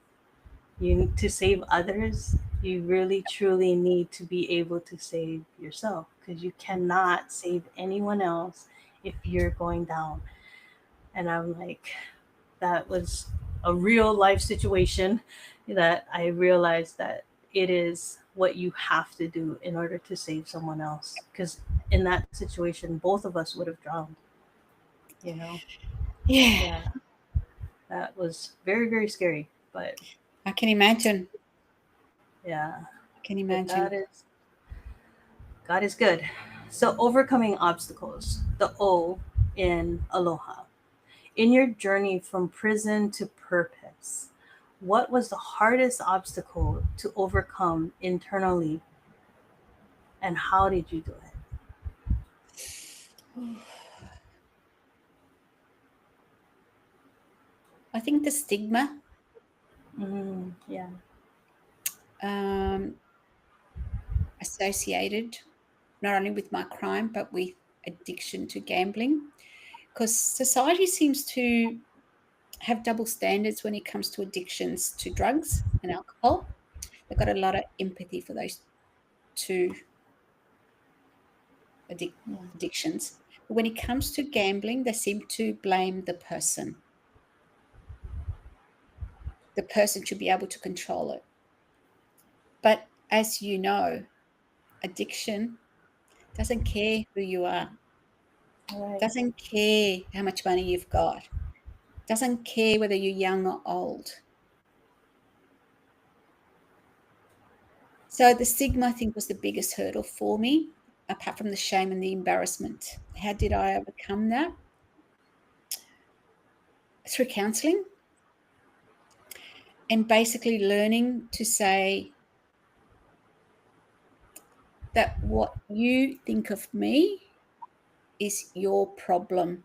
You need to save others. You really truly need to be able to save yourself because you cannot save anyone else if you're going down. And I'm like, that was a real life situation that I realized that it is what you have to do in order to save someone else. Because in that situation, both of us would have drowned, you know? Yeah. Yeah, that was very, very scary. But I can imagine. yeah, I can but imagine. God is good. So overcoming obstacles, the O in Aloha. In your journey from prison to purpose, what was the hardest obstacle to overcome internally, and how did you do it? I think the stigma Yeah. um, associated not only with my crime but with addiction to gambling, because society seems to have double standards when it comes to addictions to drugs and alcohol. They've got a lot of empathy for those two Yeah. addictions. But when it comes to gambling, they seem to blame the person. The person should be able to control it. But as you know, addiction doesn't care who you are, Right. doesn't care how much money you've got, doesn't care whether you're young or old. So the stigma, I think, was the biggest hurdle for me, apart from the shame and the embarrassment. How did I overcome that? Through counseling and basically learning to say that what you think of me is your problem,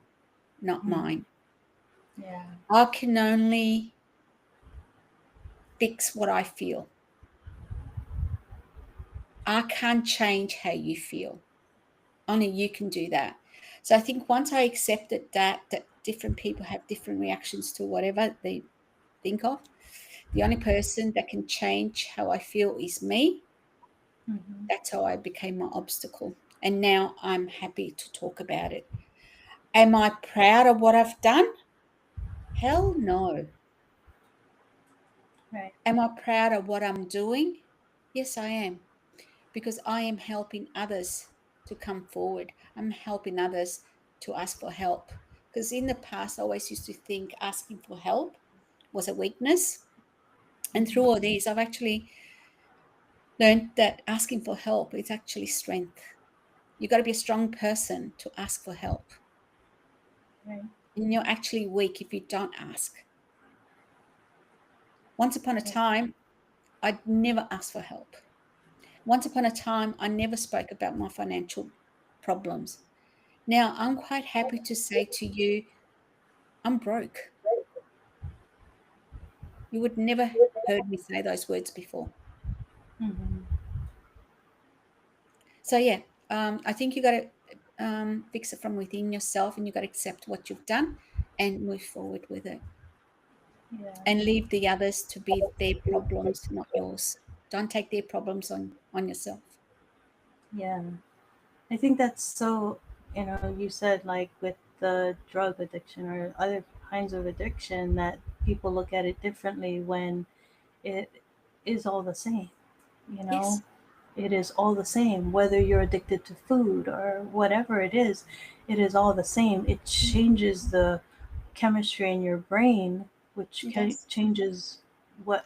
not Mm. mine. Yeah. I can only fix what I feel. I can't change how you feel. Only you can do that. So I think once I accepted that different people have different reactions to whatever they think of, the only person that can change how I feel is me. Hmm. That's how I became my obstacle. And now I'm happy to talk about it. Am I proud of what I've done? Hell no. Right. Am I proud of what I'm doing? Yes, I am. Because I am helping others to come forward. I'm helping others to ask for help. Because in the past, I always used to think asking for help was a weakness. And through all Hmm. these, I've actually learned that asking for help is actually strength. You've got to be a strong person to ask for help. Right. And you're actually weak if you don't ask. Once upon a Right. time, I'd never ask for help. Once upon a time, I never spoke about my financial problems. Now, I'm quite happy to say to you, I'm broke. You would never heard me say those words before. Hmm. So yeah, I think you got to fix it from within yourself, and you got to accept what you've done and move forward with it, Yeah. and leave the others to be their problems, not yours. Don't take their problems on yourself. Yeah. I think that's so, you said like with the drug addiction or other kinds of addiction that people look at it differently when it is all the same, you know? Yes, It is all the same, whether you're addicted to food or whatever it is all the same. It changes the chemistry in your brain, which it does. changes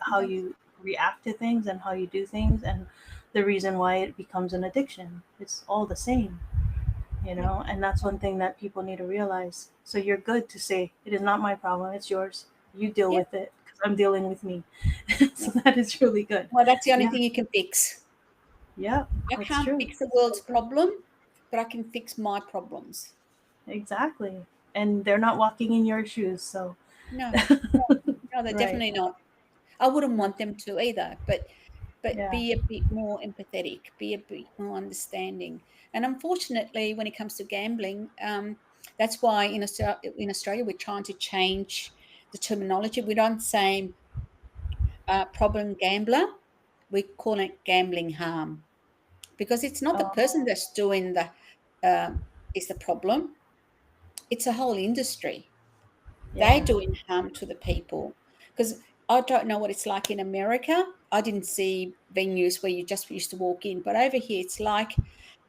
It how does. you react to things and how you do things, and the reason why it becomes an addiction. It's all the same, Yep. and that's one thing that people need to realize. So you're good to say it is not my problem, it's yours. You deal Yep. with it because I'm dealing with me. So Yep. that is really good. Well, that's the only Yeah, thing you can fix. yeah, I that's can't true. fix the world's problem, but I can fix my problems. Exactly. And they're not walking in your shoes, so No, no, they're right. definitely not. I wouldn't want That's them to either, but yeah. be a bit more empathetic, be a bit more understanding. And unfortunately, when it comes to gambling, that's why in Australia we're trying to change the terminology. We don't say problem gambler, we call it gambling harm, because it's not the person Oh, that's doing the is the problem. It's a whole industry. They're yeah. doing harm to the people. Because I don't know what it's like in America. I didn't see venues where you just used to walk in, but over here it's like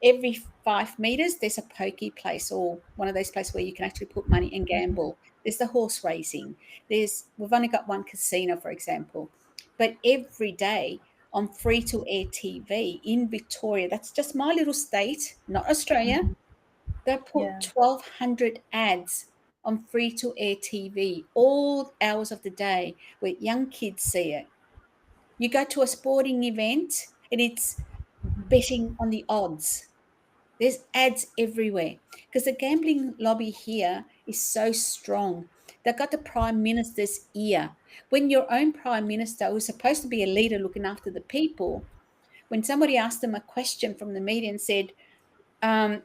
every 5 meters there's a pokey place, or one of those places where you can actually put money and Mhm. gamble. There's the horse racing. We've only got one casino, for example, but every day on free to air TV in Victoria, that's just my little state, not Australia. Mhm. They put Yeah. 1,200 ads on free to air TV all hours of the day where young kids see it. You go to a sporting event and it's Mhm. betting on the odds. There's ads everywhere because the gambling lobby here is so strong. They've got the prime minister's ear. When your own prime minister, who's supposed to be a leader looking after the people, when somebody asked them a question from the media and said, um,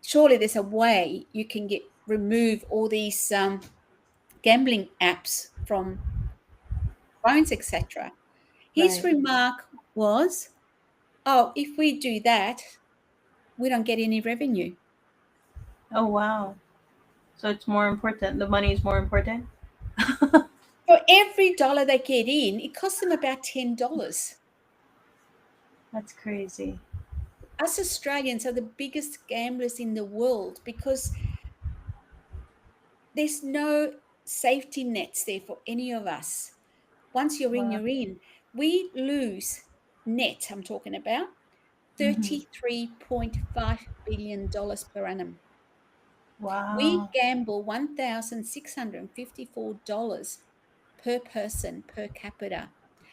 surely there's a way you can get remove all these gambling apps from phones, etc. His Right. remark was, "Oh, if we do that, we don't get any revenue. Oh wow. So it's more important. The money is more important. For every dollar they get in, it costs them about $10." That's crazy. Us Australians are the biggest gamblers in the world because there's no safety nets there for any of us. Once you're in, Wow. you're in. We lose net, I'm talking about, Hmm. $33.5 billion per annum. We Wow. gamble $1,654 per person per capita.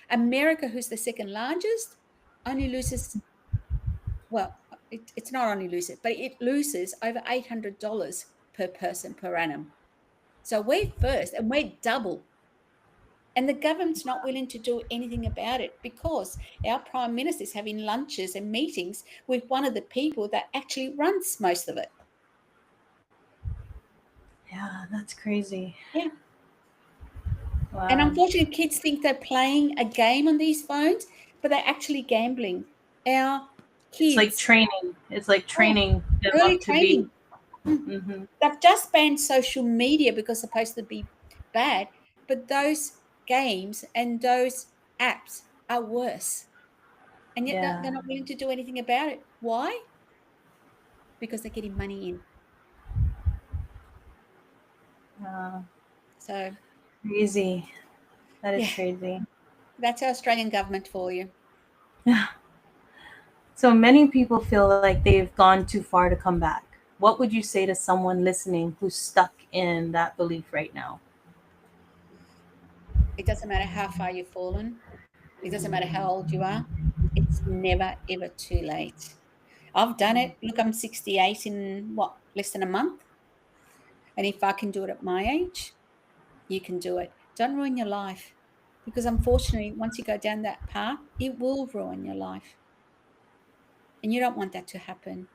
America, who's the second largest, only loses, well, it's not only loses, but it loses over $800 per person per annum. So we're first and we're double. And the government's not willing to do anything about it because our prime minister is having lunches and meetings with one of the people that actually runs most of it. Yeah, that's crazy. Yeah. And Wow. unfortunately, kids think they're playing a game on these phones, but they're actually gambling. Our It's like kids, training. It's like oh, training them early up to be. training. Mm. Hmm. They've just banned social media because it's supposed to be bad, but those games and those apps are worse. And yet they're Yeah. not willing to do anything about it. Why? Because they're getting money in. Wow. So, Crazy. That is yeah, crazy. that's our Australian government for you. So many people feel like they've gone too far to come back. What would you say to someone listening who's stuck in that belief right now? It doesn't matter how far you've fallen, it doesn't matter how old you are. It's never, ever too late. I've done Mm. it. Look, I'm 68 in what, less than a month? And if I can do it at my age, you can do it. Don't ruin your life because unfortunately, once you go down that path, it will ruin your life. And you don't want that to happen.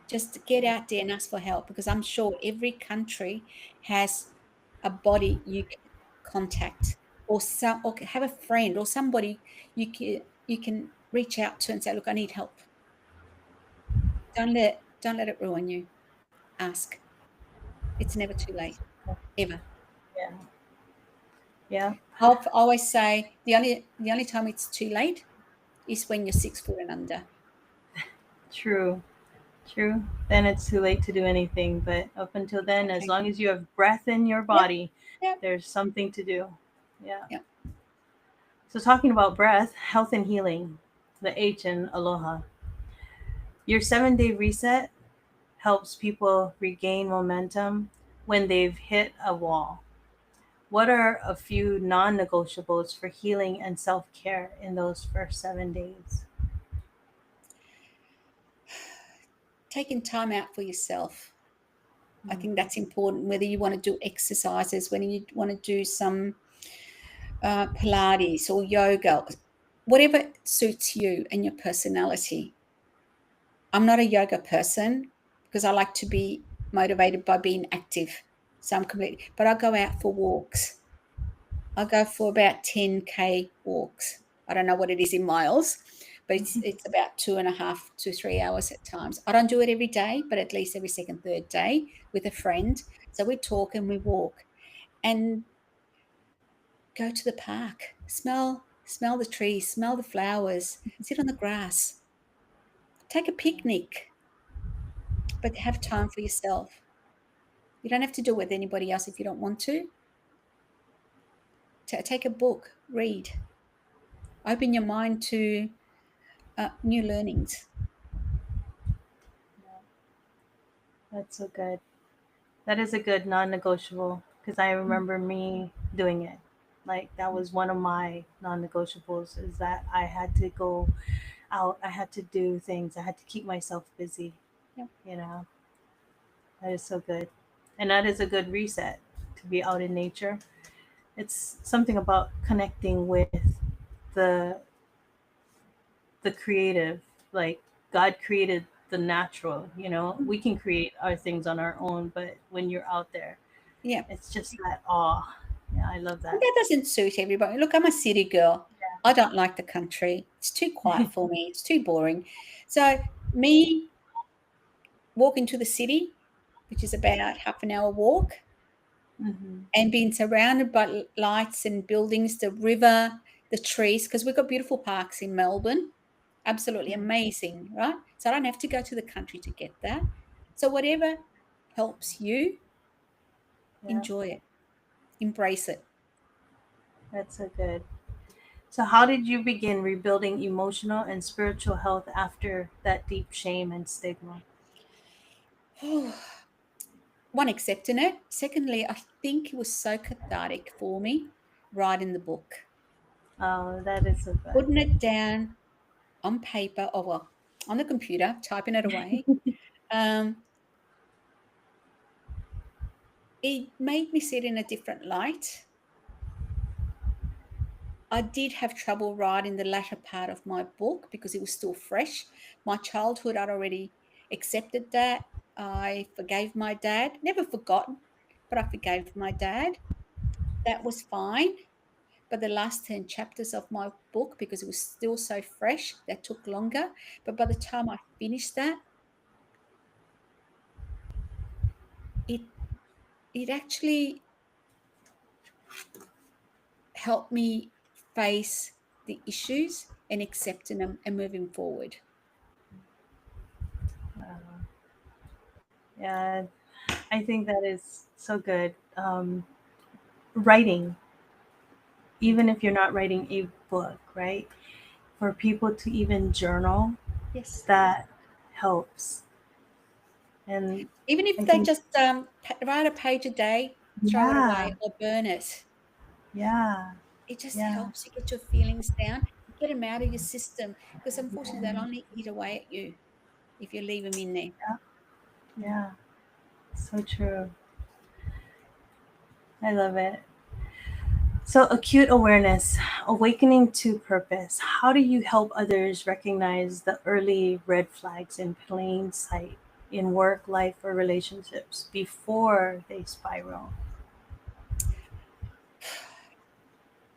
Just get out there and ask for help because I'm sure every country has a body you can contact or some or have a friend or somebody you can reach out to and say, look, I need help. Don't let it ruin you. Ask. It's never too late. Ever. Yeah. Yeah. I'll always say the only time it's too late is when you're 6 foot and under. True. True. Then it's too late to do anything. But up until then, as Exactly. long as you have breath in your Yep. body, Yep. there's something to do. Yeah. Yep. So, talking about breath, health, and healing, the H in Aloha. Your 7 day reset helps people regain momentum when they've hit a wall. What are a few non negotiables for healing and self care in those first 7 days? Taking time out for yourself. I Mm. think that's important. Whether you want to do exercises, whether you want to do some Pilates or yoga, whatever suits you and your personality. I'm not a yoga person because I like to be motivated by being active. So I'm completely, but I go out for walks. I go for about 10K walks. I don't know what it is in miles, but it's about 2.5 to 3 hours at times. I don't do it every day, but at least every second, third day with a friend. So we talk and we walk and go to the park, smell the trees, smell the flowers, sit on the grass, take a picnic, but have time for yourself. You don't have to do it with anybody else if you don't want to. Take a book, read, open your mind to new learnings. That's so good. That is a good non negotiable because I Mm, remember me doing it. Like, that mm, was one of my non negotiables is that I had to go out, I had to do things, I had to keep myself busy, yeah. you know. That is so good. And that is a good reset to be out in nature. It's something about connecting with the the creative, like God created the natural, you know. Mm, We can create our things on our own, but when you're out there, yeah. it's just that awe. Yeah, I love And that. that doesn't suit everybody. Look, I'm a city girl. I don't like the country. It's too quiet for me. It's too boring. So me walking to the city, which is about half an hour walk, Hmm. and being surrounded by lights and buildings, the river, the trees, because we've got beautiful parks in Melbourne, absolutely amazing, right? So I don't have to go to the country to get that. So whatever helps you, Yeah, enjoy it, embrace it. that's so good. So, how did you begin rebuilding emotional and spiritual health after that deep shame and stigma? One, accepting it. Secondly, I think it was so cathartic for me writing the book, Oh, that is so good. putting it down on paper, or well, on the computer, typing it away. Um, it made me see it in a different light. I did have trouble writing the latter part of my book because it was still fresh. My childhood, I'd already accepted that. I forgave my dad, never forgotten, but I forgave my dad. That was fine. But the last 10 chapters of my book, because it was still so fresh, that took longer. But by the time I finished that, it it actually helped me face the issues and accepting them and moving forward. Uh, yeah, I think that is so good. Writing, even if you're not writing a book, right? For people to even journal, Yes. that helps. And Even I if they think, just write a page a day, throw it yeah, away or burn it, yeah, it just yeah, helps you get your feelings down. Get them out of your system because unfortunately they'll only eat away at you if you leave them in there. Yeah, so true. I love it. So, acute awareness, awakening to purpose. How do you help others recognize the early red flags in plain sight in work, life, or relationships before they spiral?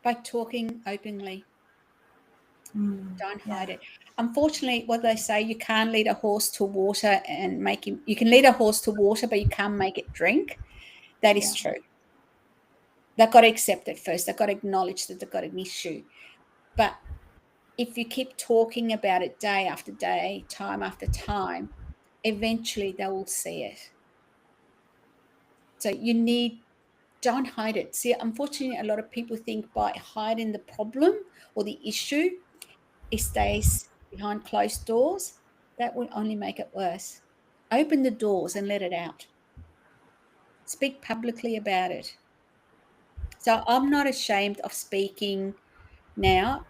By talking openly, Mm, don't yeah, hide it. Unfortunately, what they say, you can't lead a horse to water and make him, you can lead a horse to water, but you can't make it drink. That yeah, is true. They've got to accept it first. They've got to acknowledge that they've got an issue. But if you keep talking about it day after day, time after time, eventually they will see it. So you need, don't hide it. See, unfortunately, a lot of people think by hiding the problem or the issue, it stays behind closed doors. That will only make it worse. Open the doors and let it out. Speak publicly about it. So I'm not ashamed of speaking now.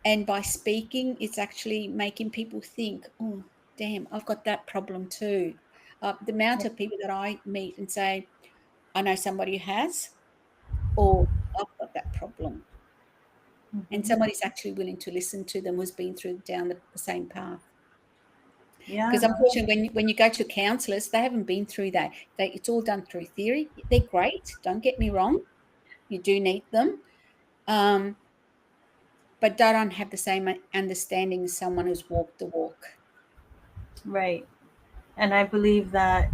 And by speaking, it's actually making people think, oh, damn, I've got that problem too. The amount yeah. of people that I meet and say, I know somebody who has, or I've got that problem. And Hmm. somebody's actually willing to listen to them who's been through down the same path. Yeah, Because unfortunately, when you go to counselors, they haven't been through that. It's all done through theory. They're great. Don't get me wrong. You do need them. Um, but they don't have the same understanding as someone who's walked the walk. right. And I believe that,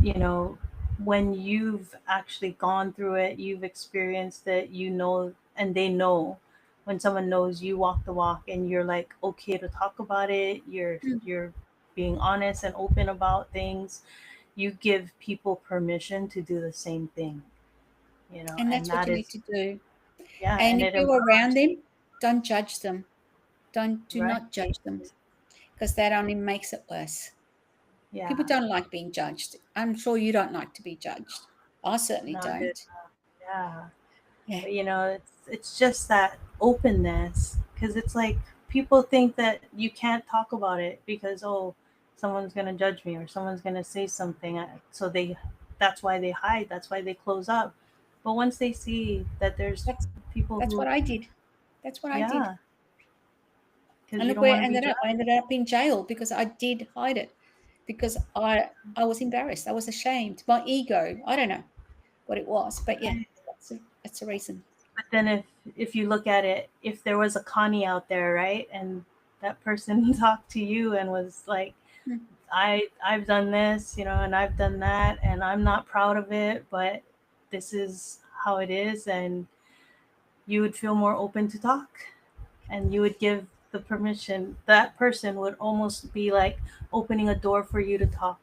when you've actually gone through it, you've experienced it, and they know, when someone knows you walk the walk and you're like okay to talk about it, Mm. you're being honest and open about things, you give people permission to do the same thing, And and that's what that you need is, to do. yeah, And and if it you're around empowers them, don't judge them. Do you, right? not judge them because that only makes it worse. People Yeah, don't like being judged. I'm sure you don't like to be judged. I certainly not it. don't. Yeah. Yeah. But it's just that openness, because it's like people think that you can't talk about it because, oh, someone's gonna judge me or someone's gonna say something, so that's why they hide, that's why they close up. But once they see that there's That's people that's who, what I did. That's what I did. yeah, because And you look don't where want I to be ended up. I judged. ended up in jail because I did hide it. Because I was embarrassed. I was ashamed. My ego. I don't know what it was, but yeah, that's the reason. But then if you look at it, if there was a Connie out there, right, and that person talked to you and was like, Mm. I've done this, and I've done that, and I'm not proud of it, but this is how it is, and you would feel more open to talk, and you would give the permission. That person would almost be like opening a door for you to talk,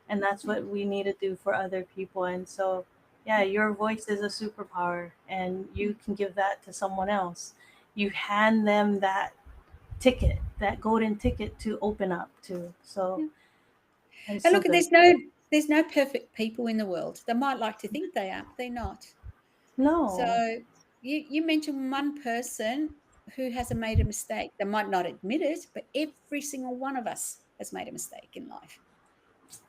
and that's Yeah, what we need to do for other people. And so, yeah, yeah, your voice is a superpower, and yeah, you can give that to someone else. You hand them that ticket, that golden ticket to open up to. So yeah. it's And so look, good. there's no perfect people in the world. They might like to think they are, but they're not. So No. you mentioned one person who hasn't made a mistake. They might not admit it, but every single one of us has made a mistake in life.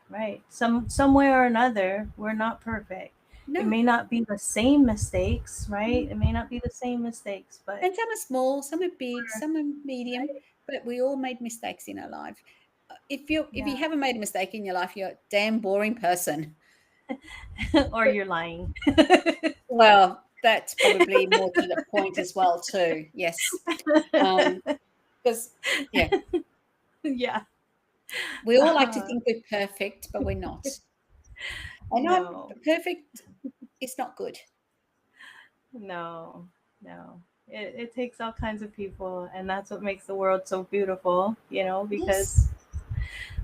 Right. Some way or another, we're not perfect. It No. may not be the same mistakes, right? Mm. It may not be the same mistakes, but And some are small, some are big, some are medium, right? but we all made mistakes in our life. If you Yeah. haven't made a mistake in your life, you're a damn boring person. Or you're lying. Well, that's probably more to the point as well too. Yes. Um, because yeah, Yeah. we all like to Uh, think we're perfect, but we're not. I know no. perfect is not good. No. No. It takes all kinds of people, and that's what makes the world so beautiful, Yes. because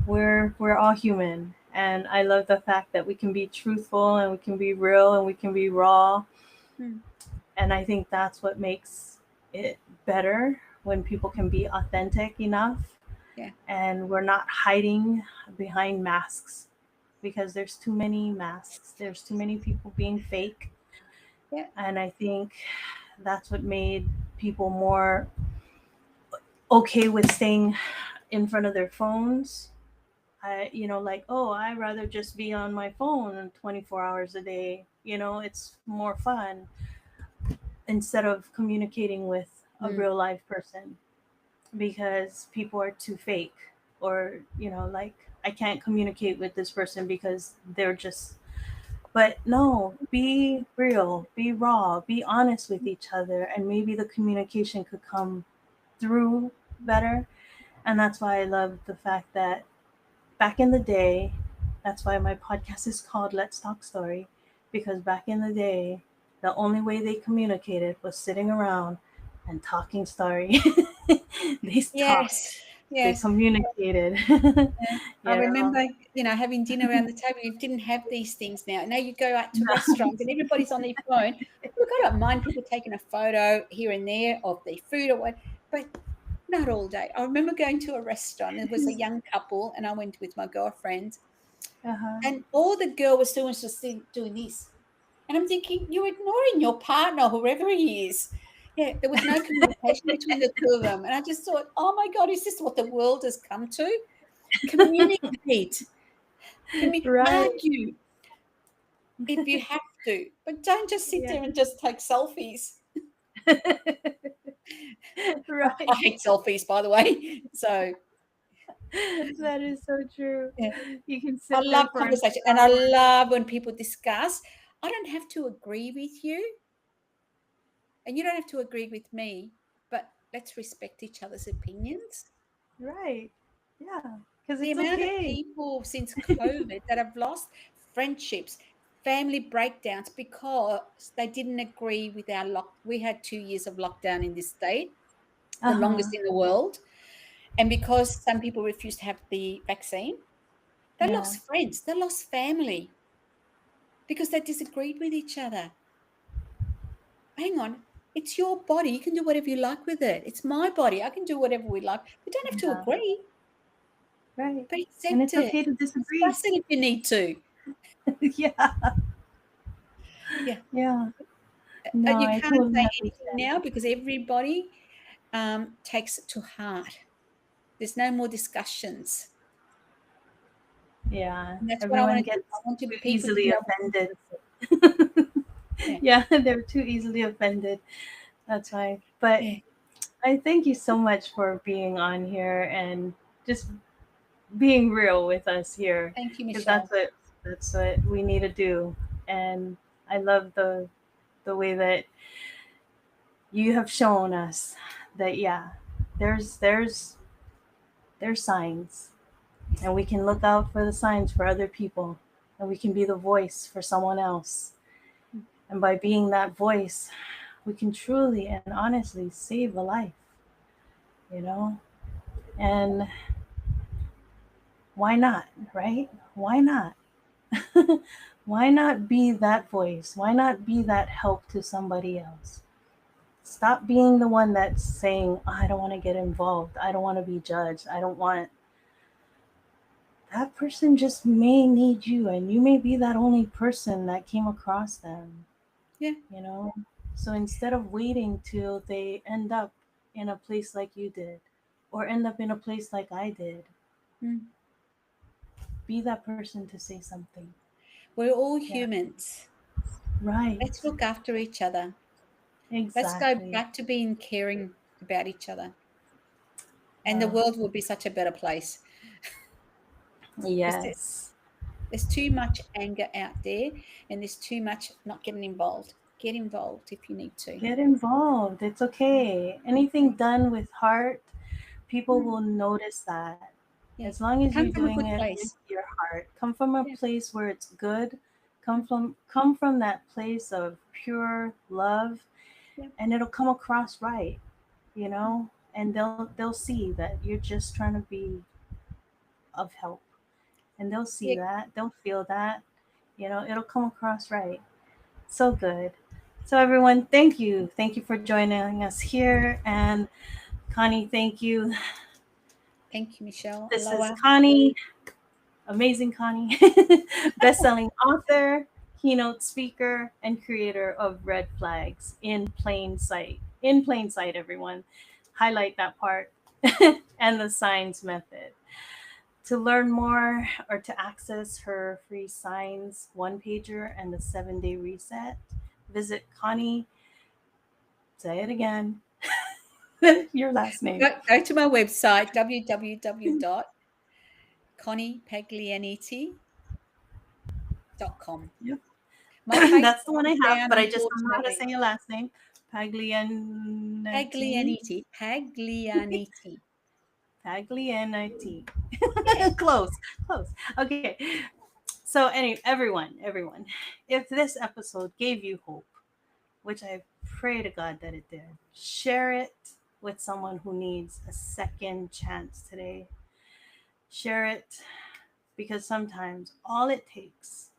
we're all human. And I love the fact that we can be truthful and we can be real and we can be raw. Mm, And I think that's what makes it better, when people can be authentic enough yeah. and we're not hiding behind masks, because there's too many masks. There's too many people being fake. Yeah. And I think that's what made people more okay with staying in front of their phones. Like, oh, I'd rather just be on my phone 24 hours a day. It's more fun instead of communicating with a Mm. real life person, because people are too fake, or like, I can't communicate with this person because they're just. But no, be real, be raw, be honest with each other, and maybe the communication could come through better. And that's why I love the fact that back in the day, that's why my podcast is called Let's Talk Story, because back in the day, the only way they communicated was sitting around and talking story. They talked, Yes, they yes. communicated. Yeah. I you know remember, having dinner around the table. You didn't have these things now. Now you go out to restaurants and everybody's on their phone. Look, I don't mind people taking a photo here and there of their food or what, but not all day. I remember going to a restaurant. It was a young couple, and I went with my girlfriend, uh-huh. and all the girl was doing was just doing this. And I'm thinking, you're ignoring your partner, whoever he is. Yeah, there was no communication between the two of them. And I just thought, oh my God, is this what the world has come to? Communicate. Right. Argue if you have to, but don't just sit Yeah. there and just take selfies. Right. I hate selfies, by the way. So, That is so true. yeah, You can I sit there love for an conversation and I hour. love when people discuss. I don't have to agree with you, and you don't have to agree with me, but let's respect each other's opinions. Right. Yeah. Because The it's amount of okay. people since COVID that have lost friendships, family breakdowns because they didn't agree with our lock. We had 2 years of lockdown in this state, Uh the huh. longest in the world. And because some people refused to have the vaccine, they Yeah. lost friends, they lost family because they disagreed with each other. Hang on, it's your body. You can do whatever you like with it. It's my body. I can do whatever we like. We don't have to Yeah. agree, Right. but And accept it's it. okay to disagree. Discuss it if you need to. Yeah. Yeah. Yeah. No, You I can't totally say anything understand. now because everybody takes it to heart. There's no more discussions. Yeah. And that's what I Everyone want to do. I gets want too people to be easily able to offended. discuss it. Yeah. Yeah, they're too easily offended. That's why. But Yeah. I thank you so much for being on here and just being real with us here, Thank you, because Michelle. that's what we need to do. And I love the way that you have shown us that, yeah, there's signs, and we can look out for the signs for other people, and we can be the voice for someone else. And by being that voice, we can truly and honestly save a life, you know? And why not, right? Why not? Why not be that voice? Why not be that help to somebody else? Stop being the one that's saying, "Oh, I don't want to get involved. I don't want to be judged. I don't want." That person just may need you, and you may be that only person that came across them, Yeah. you know? So instead of waiting till they end up in a place like you did, or end up in a place like I did, Mm. be that person to say something. We're all Yeah, humans. right. Let's look after each other. Let's go Exactly. back to being caring about each other. And the Uh, world will be such a better place. There's, too- yes. there's too much anger out there and there's too much not getting involved. Get involved if you need to. Get involved. It's Mm. okay. Anything done with heart, people Mm. will notice that. Yeah. As long as you're Come from a doing good it with place. your heart, come from a Yeah. place where it's good, Mm. come from that place of pure love, Yeah. and it'll come across right, you Mm. know? And they'll see that you're just trying to be of help. And they'll see Yeah. that, they'll feel that, it'll come across right. So good. So everyone, thank you. Thank you for joining us here. And Connie, thank you. Thank you, Michelle. This is Aloha. Connie, amazing Connie, best-selling author, keynote speaker, and creator of Red Flags in Plain Sight. In plain sight, everyone. Highlight that part. and the signs method. To learn more or to access her free signs one pager and the 7-day reset, visit Connie. Say it again. Your last name. Go to my website, www.conniepaglianiti.com. Yep. My That's the Facebook one I is have, down, but I just don't know how to say unfortunately. your last name. Paglianiti. Paglianiti. Paglianiti. Yeah. Close, close. Okay. So, everyone, if this episode gave you hope, which I pray to God that it did, share it with someone who needs a second chance today. Share it because sometimes all it takes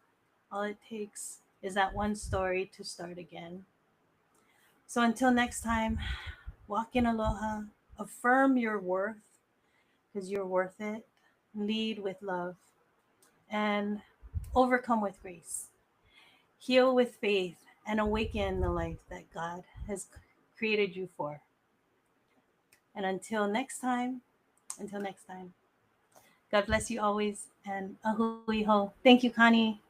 is that one story to start again. So until next time, walk in aloha, affirm your worth because you're worth it, lead with love, and overcome with grace. Heal with faith and awaken the life that God has created you for. And until next time, God bless you always and ahui ho. Thank you, Connie.